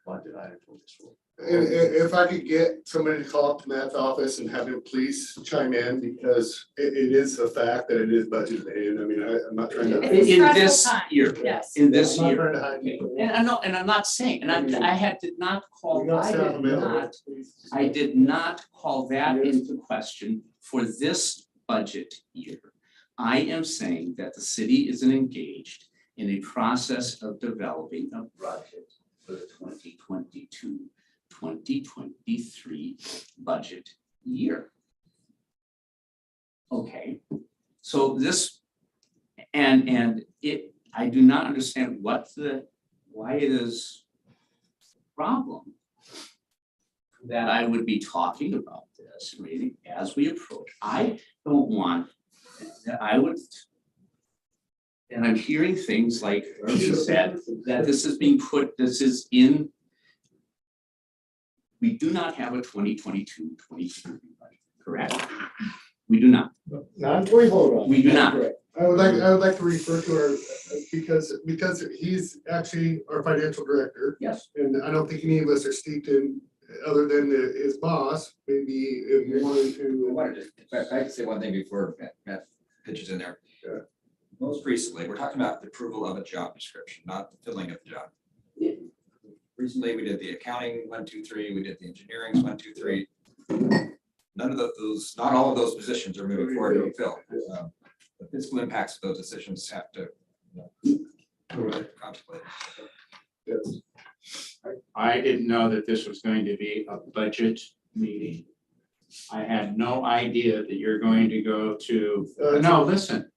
budget item for this role. And if I could get somebody to call up to Matt's office and have him please chime in, because it is a fact that it is budgeted in. I mean, I'm not trying to. It's a In stressful this time. year, Yes. in this I'm not year. trying to hide anything. And I know, and I'm not saying, and I did not call, We got staff available. I did not call that into question for this budget year. I am saying that the city isn't engaged in a process of developing a budget for the 2022-2023 budget year. Okay, so this, and it, I do not understand why it is a problem that I would be talking about this, really, as we approach. I don't want, that I would, and I'm hearing things like you said, that this is being put, this is in, we do not have a 2022-23 budget, correct? We do not. Not until we vote on it. We do not. I would like to refer to our, because he's actually our financial director. Yes. And I don't think any of us are steeped in, other than his boss, maybe if you wanted to. I wanted to, in fact, I can say one thing before Matt pitches in there. Yeah. Most recently, we're talking about the approval of a job description, not the filling of the job. Recently, we did the accounting 1, 2, 3, we did the engineering 1, 2, 3. None of those, not all of those positions are moving forward to be filled. The fiscal impacts of those decisions have to contemplate. Yes. I didn't know that this was going to be a budget meeting. I had no idea that you're going to go to, no, listen,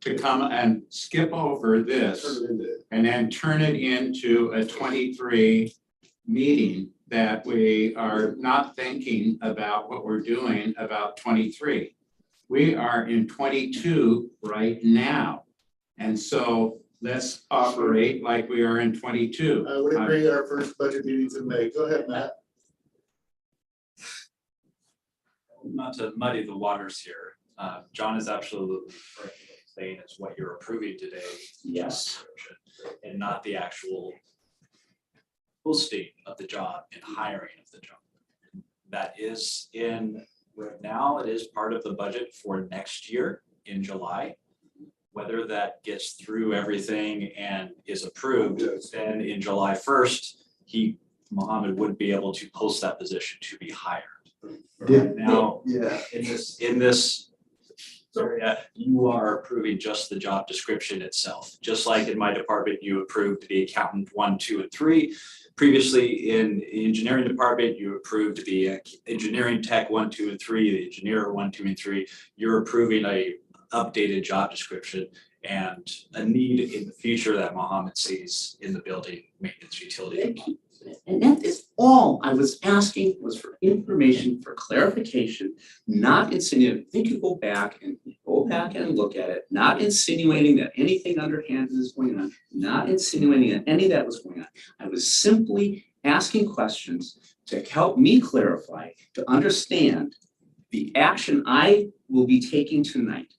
to come and skip over this and then turn it into a 23 meeting that we are not thinking about what we're doing about 23. We are in 22 right now. And so let's operate like we are in 22. I would agree, our first budget meeting's in May. Go ahead, Matt. Not to muddy the waters here, John is absolutely correct in saying it's what you're approving today. Yes. And not the actual posting of the job and hiring of the job. That is in, right now, it is part of the budget for next year in July. Whether that gets through everything and is approved, then in July 1st, Mohammed would be able to post that position to be hired. Right now, in this area, you are approving just the job description itself. Just like in my department, you approved the accountant 1, 2, and 3. Previously in the engineering department, you approved the engineering tech 1, 2, and 3, the engineer 1, 2, and 3. You're approving a updated job description and a need in the future that Mohammed sees in the building maintenance utility. And that is all I was asking, was for information, for clarification, not insinuating. I think you go back and look at it, not insinuating that anything underhand is going on, not insinuating that any of that was going on. I was simply asking questions to help me clarify, to understand the action I will be taking tonight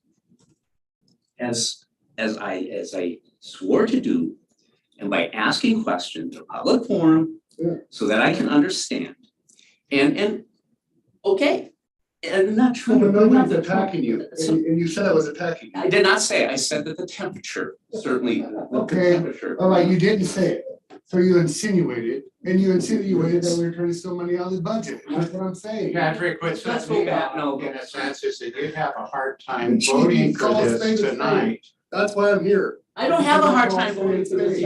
as I swore to do, and by asking questions, a public forum, so that I can understand. And okay, and I'm not trying to. Nobody's attacking you, and you said I was attacking you. I did not say, I said that the temperature, certainly. Okay, temperature. all right, you didn't say it, so you insinuated that we were trying to steal money out of the budget, and that's what I'm saying. Patrick, what's Let's go back, no. in a sense is that you have a hard time voting for this tonight. That's why I'm here. I don't have a hard time voting for this.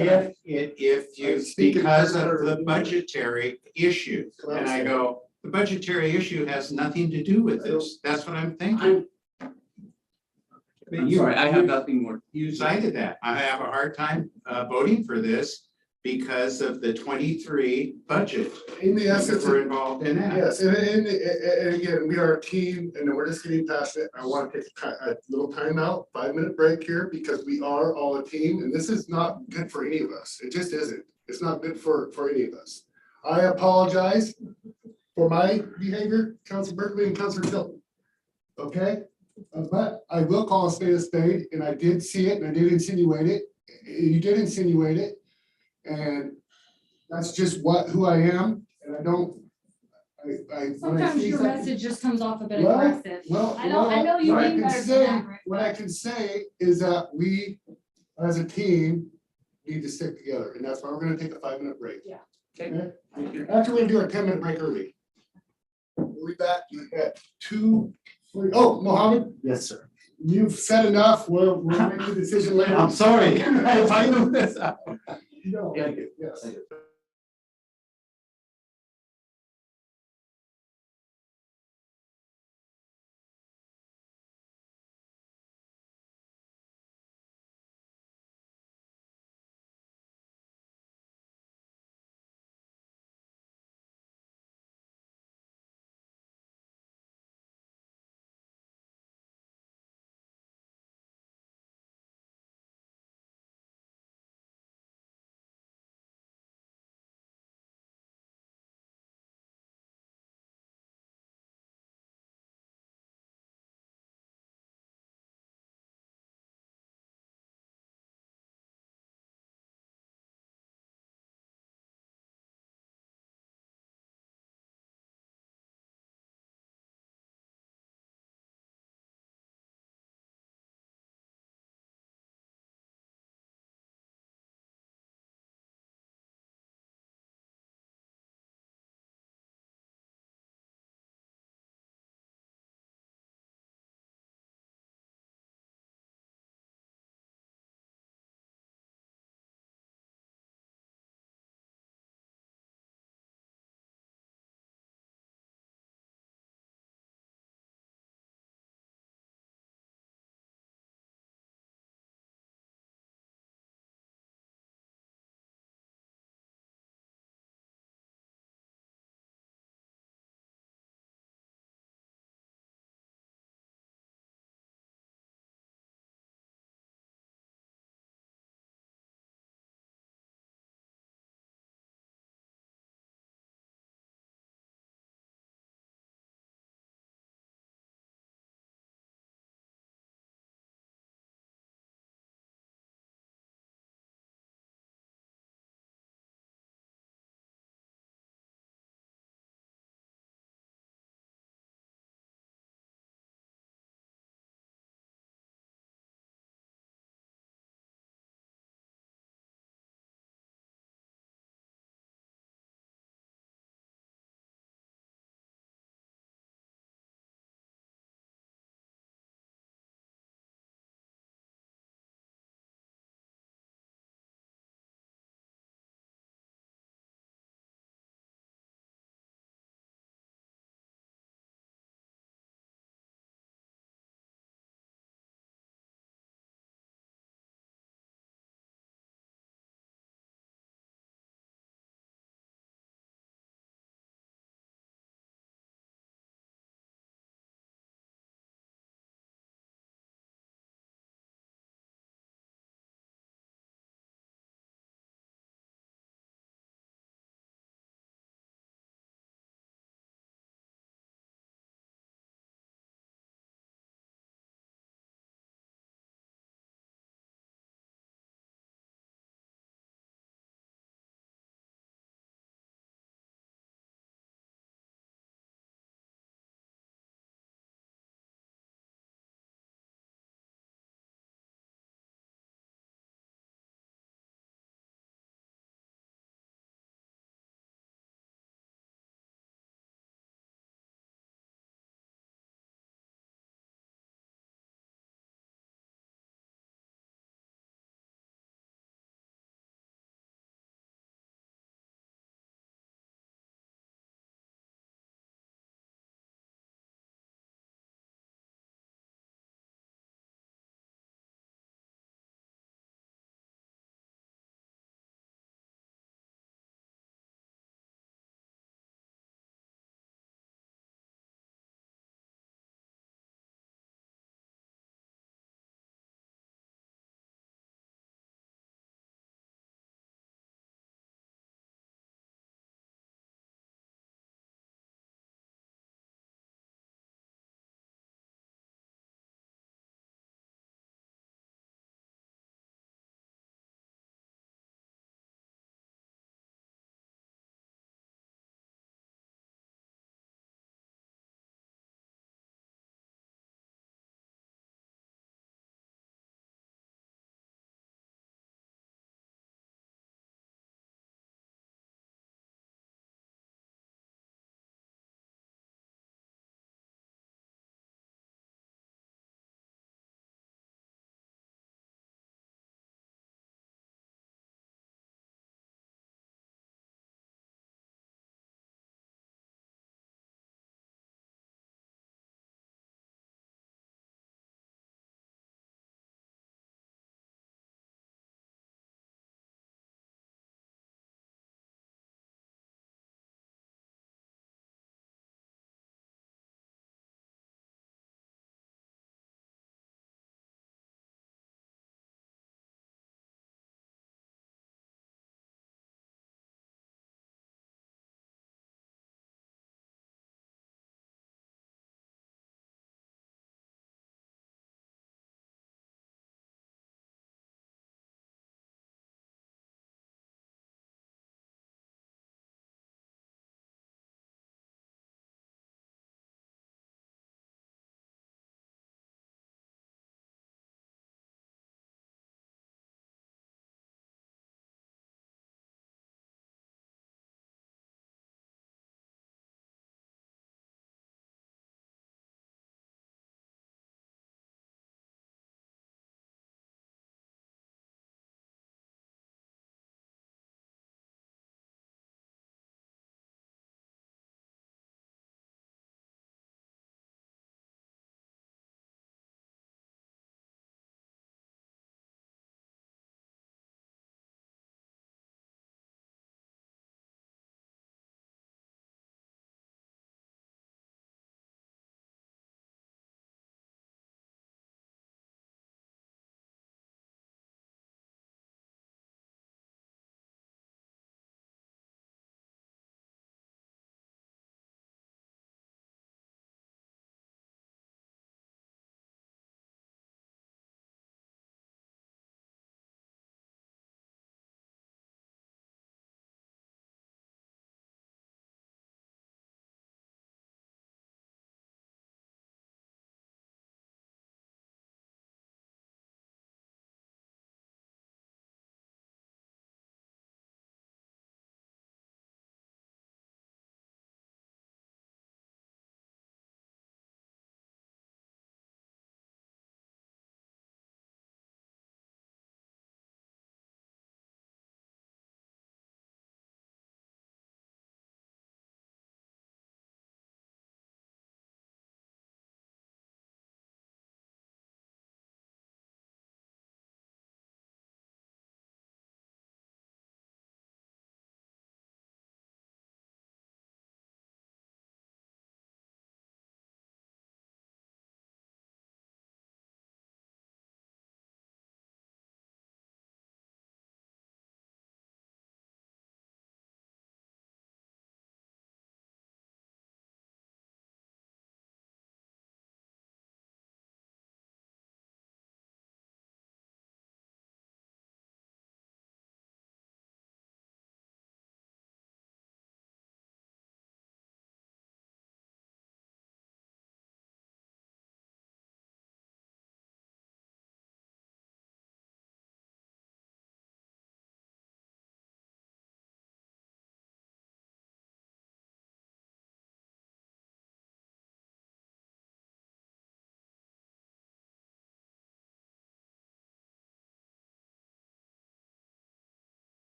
If you, because of the budgetary issue, and I go, the budgetary issue has nothing to do with this, that's what I'm thinking. I'm sorry, I have nothing more. You cited that, I have a hard time voting for this because of the 23 budget. In the essence, we're involved in that. Yes, and again, we are a team, and we're just getting past it. I want to take a little time out, 5-minute break here, because we are all a team, and this is not good for any of us. It just isn't. It's not good for any of us. I apologize for my behavior, Councilor Berkeley and Councilor Tilton. Okay, but I will call a spade, and I did see it, and I did insinuate it. You did insinuate it. And that's just who I am, and I don't. Sometimes your message just comes off a bit Well, aggressive. well, I know you mean better than that, Rick. What I can say is that we, as a team, need to stick together, and that's why we're gonna take a 5-minute break. Yeah. Okay. Actually, we're gonna do a 10-minute break early. We'll be back at 2:40. Oh, Mohammed? Yes, sir. you've said enough, we'll make the decision later. I'm sorry, if I move this up. No, Thank you. yes.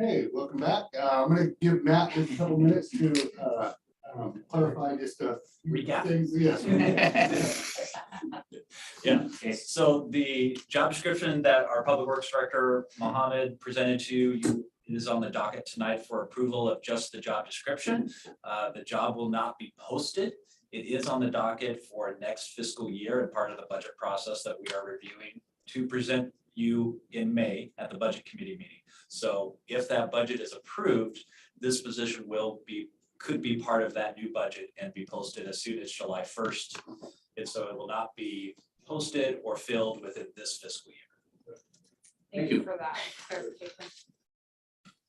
Hey, welcome back. I'm gonna give Matt just a couple minutes to clarify just a few Recap. things. Yes. Yeah, so the job description that our Public Works Director Mohammed presented to you is on the docket tonight for approval of just the job description. The job will not be posted. It is on the docket for next fiscal year and part of the budget process that we are reviewing to present you in May at the Budget Committee meeting. So if that budget is approved, this position could be part of that new budget and be posted as soon as July 1st. And so it will not be posted or filled within this fiscal year. Thank you for that clarification.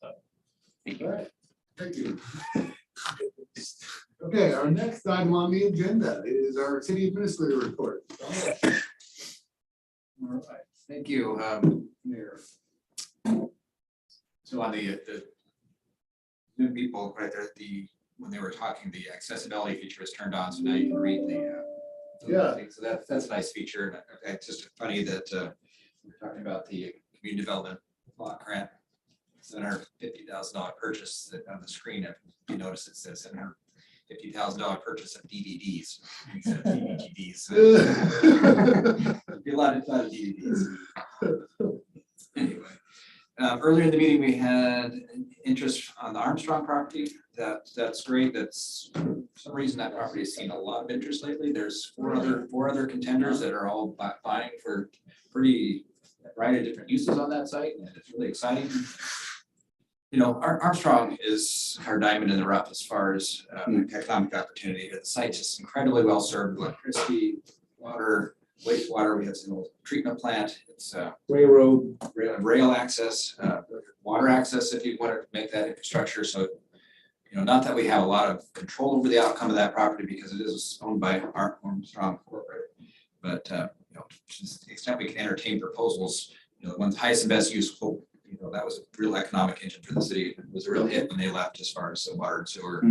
All right, thank you. Okay, our next item on the agenda is our city administrator report. All right, thank you, Mayor. So on the Zoom people right there, when they were talking, the accessibility feature is turned on, so now you can read the. Yeah. So that's a nice feature. It's just funny that we're talking about the community development block grant, $750,000 purchase that on the screen. If you notice, it says $750,000 purchase of DVDs instead of DVDs. Be a lot of DVDs. Anyway, earlier in the meeting, we had interest on the Armstrong property. That's great. That's for some reason that property has seen a lot of interest lately. There's four other contenders that are all vying for pretty variety of different uses on that site, and it's really exciting. You know, Armstrong is our diamond in the rough as far as economic opportunity. The site's just incredibly well served, electricity, water, wastewater. We have an old treatment plant. It's Railroad. rail access, water access if you want to make that infrastructure. So, you know, not that we have a lot of control over the outcome of that property because it is owned by Armstrong Corporate, but you know, to the extent we can entertain proposals, you know, the one's highest and best use, you know, that was a real economic engine for the city. It was a real hit when they left as far as the water and sewer,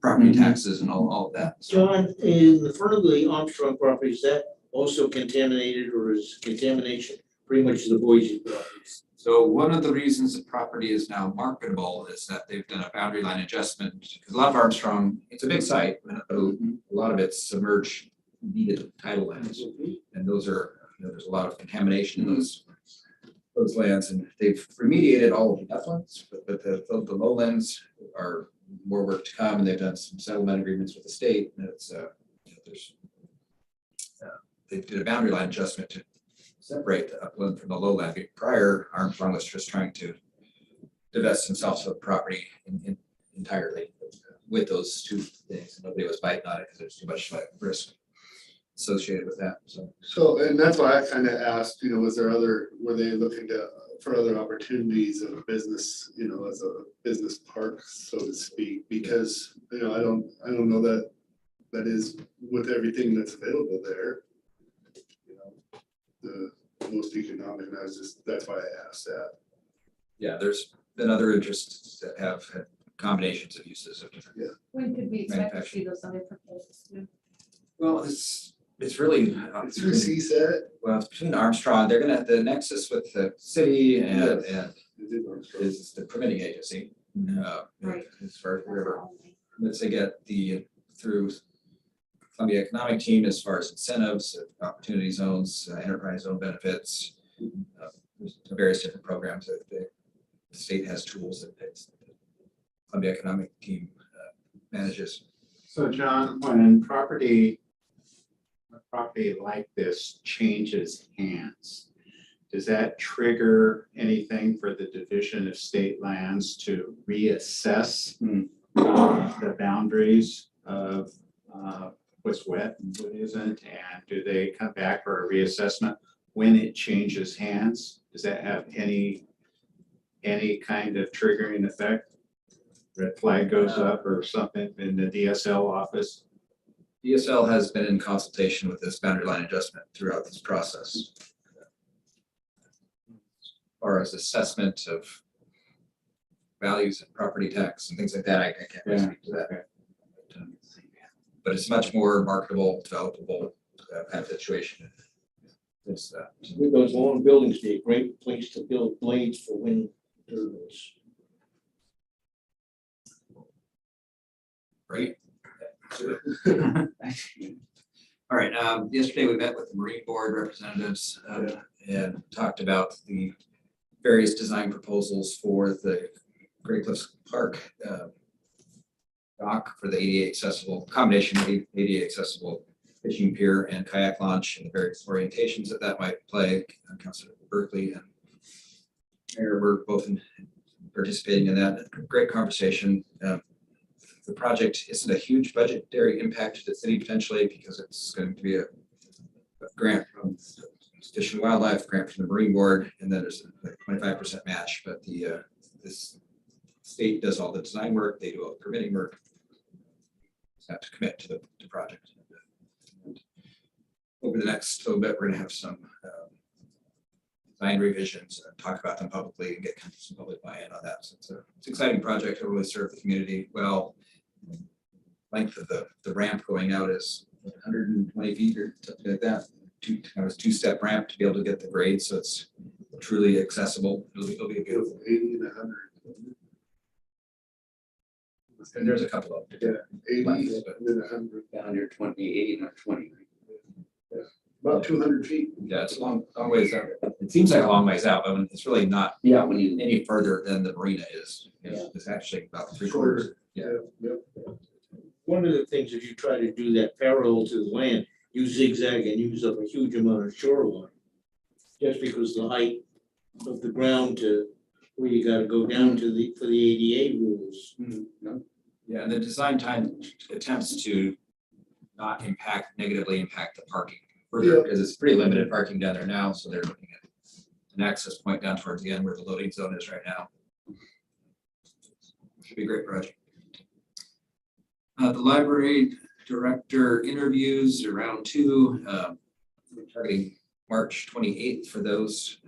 property taxes and all of that. So, John, in the front of the Armstrong property, is that also contaminated, or is contamination pretty much the Boise properties? so one of the reasons the property is now marketable is that they've done a boundary line adjustment, because a lot of Armstrong, it's a big site, but a lot of it's submerged, needed tidal lands. And those are, you know, there's a lot of contamination in those lands, and they've remediated all of the uplands, but the lowlands are more work to come, and they've done some settlement agreements with the state, and it's, you know, there's, they did a boundary line adjustment to separate the upland from the lowland. Prior, Armstrong was just trying to divest themselves of the property entirely with those two things. Nobody was biting on it because there's too much risk associated with that. So, and that's why I kind of asked, you know, were they looking for other opportunities in a business, you know, as a business park, so to speak, because, you know, I don't know that is with everything that's available there. You know, the most economic, and that's why I asked that. Yeah, there's been other interests that have had combinations of uses of different. Yeah. When could we expect to see those other proposals? Well, it's really. It's through CSET. Well, it's between Armstrong, they're gonna, the nexus with the city and is the permitting agency. Right. As far as whatever permits they get through Columbia Economic Team as far as incentives, opportunity zones, enterprise zone benefits, there's various different programs that the state has tools that the Columbia Economic Team manages. So John, when property like this changes hands, does that trigger anything for the Division of State Lands to reassess the boundaries of what's wet and what isn't? And do they come back for a reassessment when it changes hands? Does that have any kind of triggering effect? Red flag goes up or something in the DSL office? DSL has been in consultation with this boundary line adjustment throughout this process. As far as assessment of values and property tax and things like that, I can't really speak to that. But it's much more marketable, developable kind of situation. With those long buildings, be a great place to build blades for wind turbines. Great. All right, yesterday we met with the Marine Board representatives and talked about the various design proposals for the Great Cliffs Park dock for the ADA accessible, combination of ADA accessible fishing pier and kayak launch and the various orientations that might play. Councilor Berkeley and Mayor were both participating in that. Great conversation. The project isn't a huge budgetary impact to the city potentially because it's going to be a grant from Fish and Wildlife, grant from the Marine Board, and then there's a 25% match. But this state does all the design work, they do all the permitting work. Just have to commit to the project. And over the next little bit, we're going to have some design revisions and talk about them publicly and get some public buy-in on that. So it's an exciting project. It'll really serve the community well. Length of the ramp going out is 120 feet or something like that. Two-step ramp to be able to get the grade, so it's truly accessible. It'll be a beautiful 80 and 100. And there's a couple of them. 80 and then 100. Down here 80 and 20. About 200 feet. Yeah, it's a long ways out. It seems like a long ways out, but it's really not When you. any further than the marina is. It's actually about 3/4. Yeah. One of the things, if you try to do that parallel to the land, you zigzag and use up a huge amount of shoreline. Just because the height of the ground to where you gotta go down to for the ADA rules. Yeah, and the design time attempts to not negatively impact the parking further, because it's pretty limited parking down there now, so they're looking at an access point down towards the end where the loading zone is right now. Should be a great project. The library director interviews are round 2. We're targeting March 28th for those.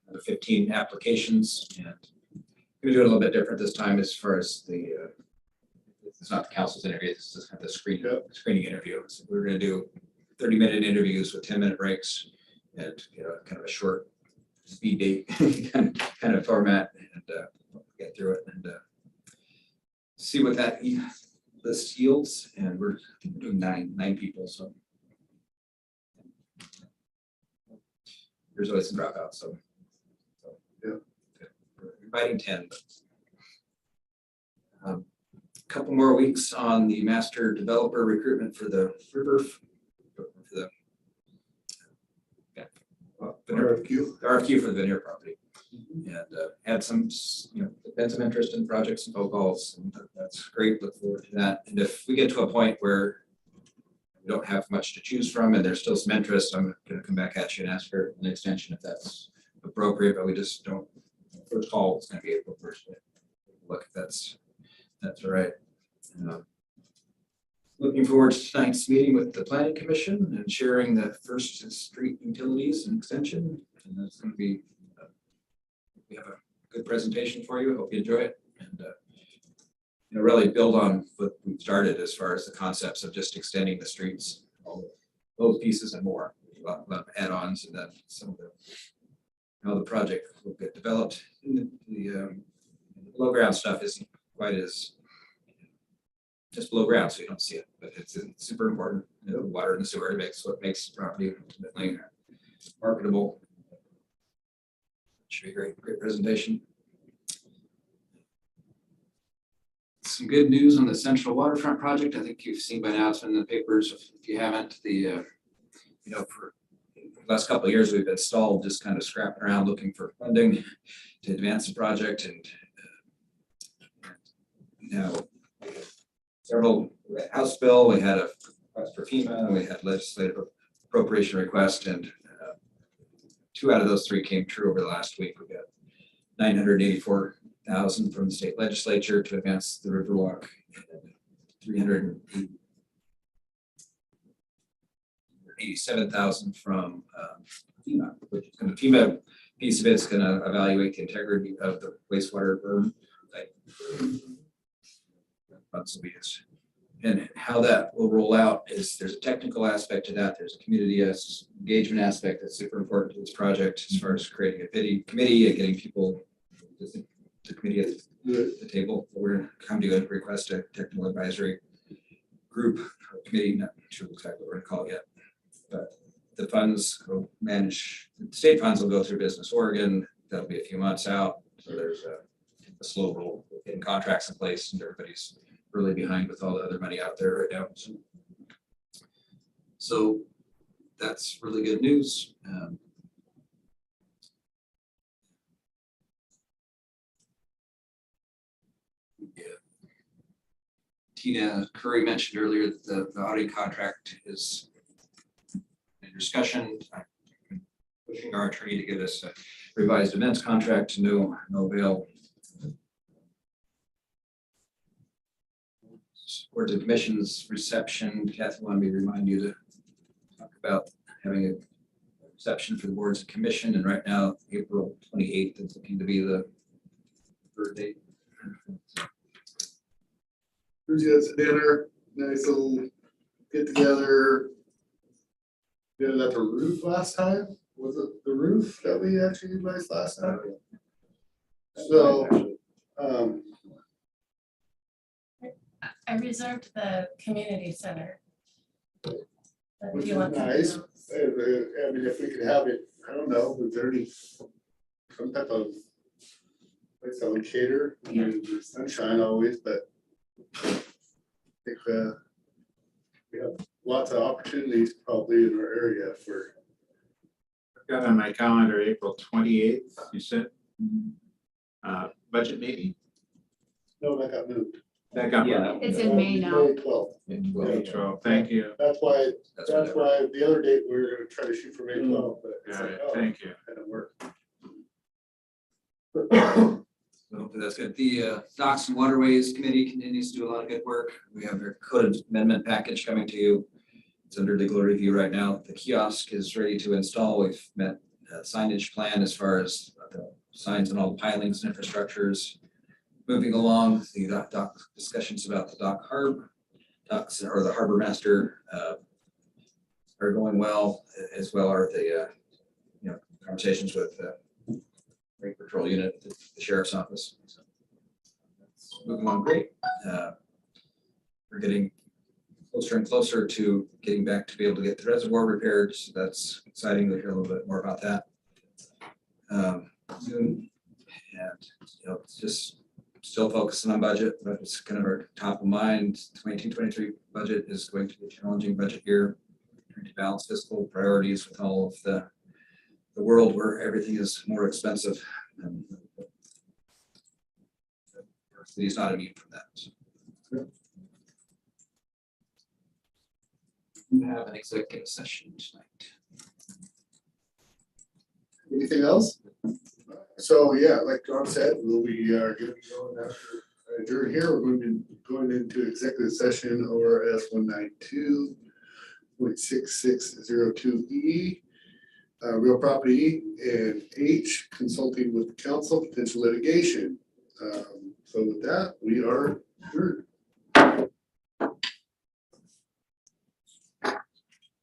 Another 15 applications, and we're gonna do it a little bit different this time as far as the it's not the council's interview, this is kind of the screening interview. So we're gonna do 30-minute interviews with 10-minute breaks and kind of a short speed date kind of format, and get through it and see what that list yields. And we're doing nine people, so there's always some dropouts. So we're inviting 10. But, couple more weeks on the master developer recruitment for the river, for the RFQ for the Veneer property. And had some, been some interest in projects and phone calls, and that's great. Look forward to that. And if we get to a point where we don't have much to choose from and there's still some interest, I'm going to come back at you and ask for an extension if that's appropriate, but we just don't, first call is going to be April 1st. Look, if that's all right. Looking forward to tonight's meeting with the planning commission and sharing the first street utilities and extension. And that's going to be, we have a good presentation for you. I hope you enjoy it. And really build on what we've started as far as the concepts of just extending the streets, all those pieces and more. A lot of add-ons, and then some of how the project will get developed. The below ground stuff isn't quite as just below ground, so you don't see it, but it's super important. Water and the sewer makes what makes the property ultimately marketable. Should be a great presentation. Some good news on the Central Waterfront project. I think you've seen by now, it's been in the papers. If you haven't, for the last couple of years, we've been stalled, just kind of scrapping around looking for funding to advance the project. And now several House bill, we had a request for FEMA, we had legislative appropriation request, and 2 out of those 3 came true over the last week. We got $984,000 from the state legislature to advance the Riverwalk, and $387,000 from FEMA, which is going to, FEMA piece of it is going to evaluate the integrity of the wastewater burn. And how that will roll out is there's a technical aspect to that. There's a community engagement aspect that's super important to this project as far as creating a committee and getting people the committee at the table. We're gonna come to you and request a technical advisory group or committee, not sure exactly what we're gonna call it yet. But the funds will manage, the state funds will go through Business Oregon. That'll be a few months out. So there's a slow roll of getting contracts in place, and everybody's really behind with all the other money out there right now. So that's really good news. Tina Curry mentioned earlier that the auditing contract is in discussion. I'm pushing our attorney to get us a revised events contract to no avail. Board of Commissions reception, Kathy wanted me to remind you to talk about having a reception for the boards of commission, and right now April 28th is looking to be the third date. Tuesday, it's dinner, nice little get together. Did it at the roof last time? Was it the roof that we actually utilized last time? So, I reserved the community center. But if which you is want something nice. else. I mean, if we could have it, I don't know, is there any, some type of, like, some cater, I mean, there's sunshine always, but I think, we have lots of opportunities probably in our area for. I've got on my calendar, April 28th, you said? Budget meeting? No, that got moved. That got. Yeah. It's in May now. May 12th. May 12th, thank you. That's why That's the other date, we were gonna try to shoot for May 12th, but it's Got like, it, oh, thank you. that didn't work. So hopefully that's good. The Docks and Waterways Committee continues to do a lot of good work. We have their code amendment package coming to you. It's under legal review right now. The kiosk is ready to install. We've met a signage plan as far as the signs and all the pilings and infrastructures. Moving along, the dock discussions about the docks or the harbor master are going well, as well are the conversations with Lake Patrol Unit, the sheriff's office. So that's moving along great. We're getting closer and closer to getting back to be able to get the reservoir repaired. So that's exciting. We'll hear a little bit more about that soon. And it's just still focusing on budget, but it's kind of our top of mind. 22-23 budget is going to be a challenging budget year. Trying to balance fiscal priorities with all of the world where everything is more expensive. And our city is not immune from that. So. We have an executive session tonight. Anything else? So, yeah, like John said, we'll be gonna be going after adjourn here. We're going to be going into executive session ORS 192.6602E. Real property, and H, consulting with counsel, potential litigation. So with that, we are adjourned.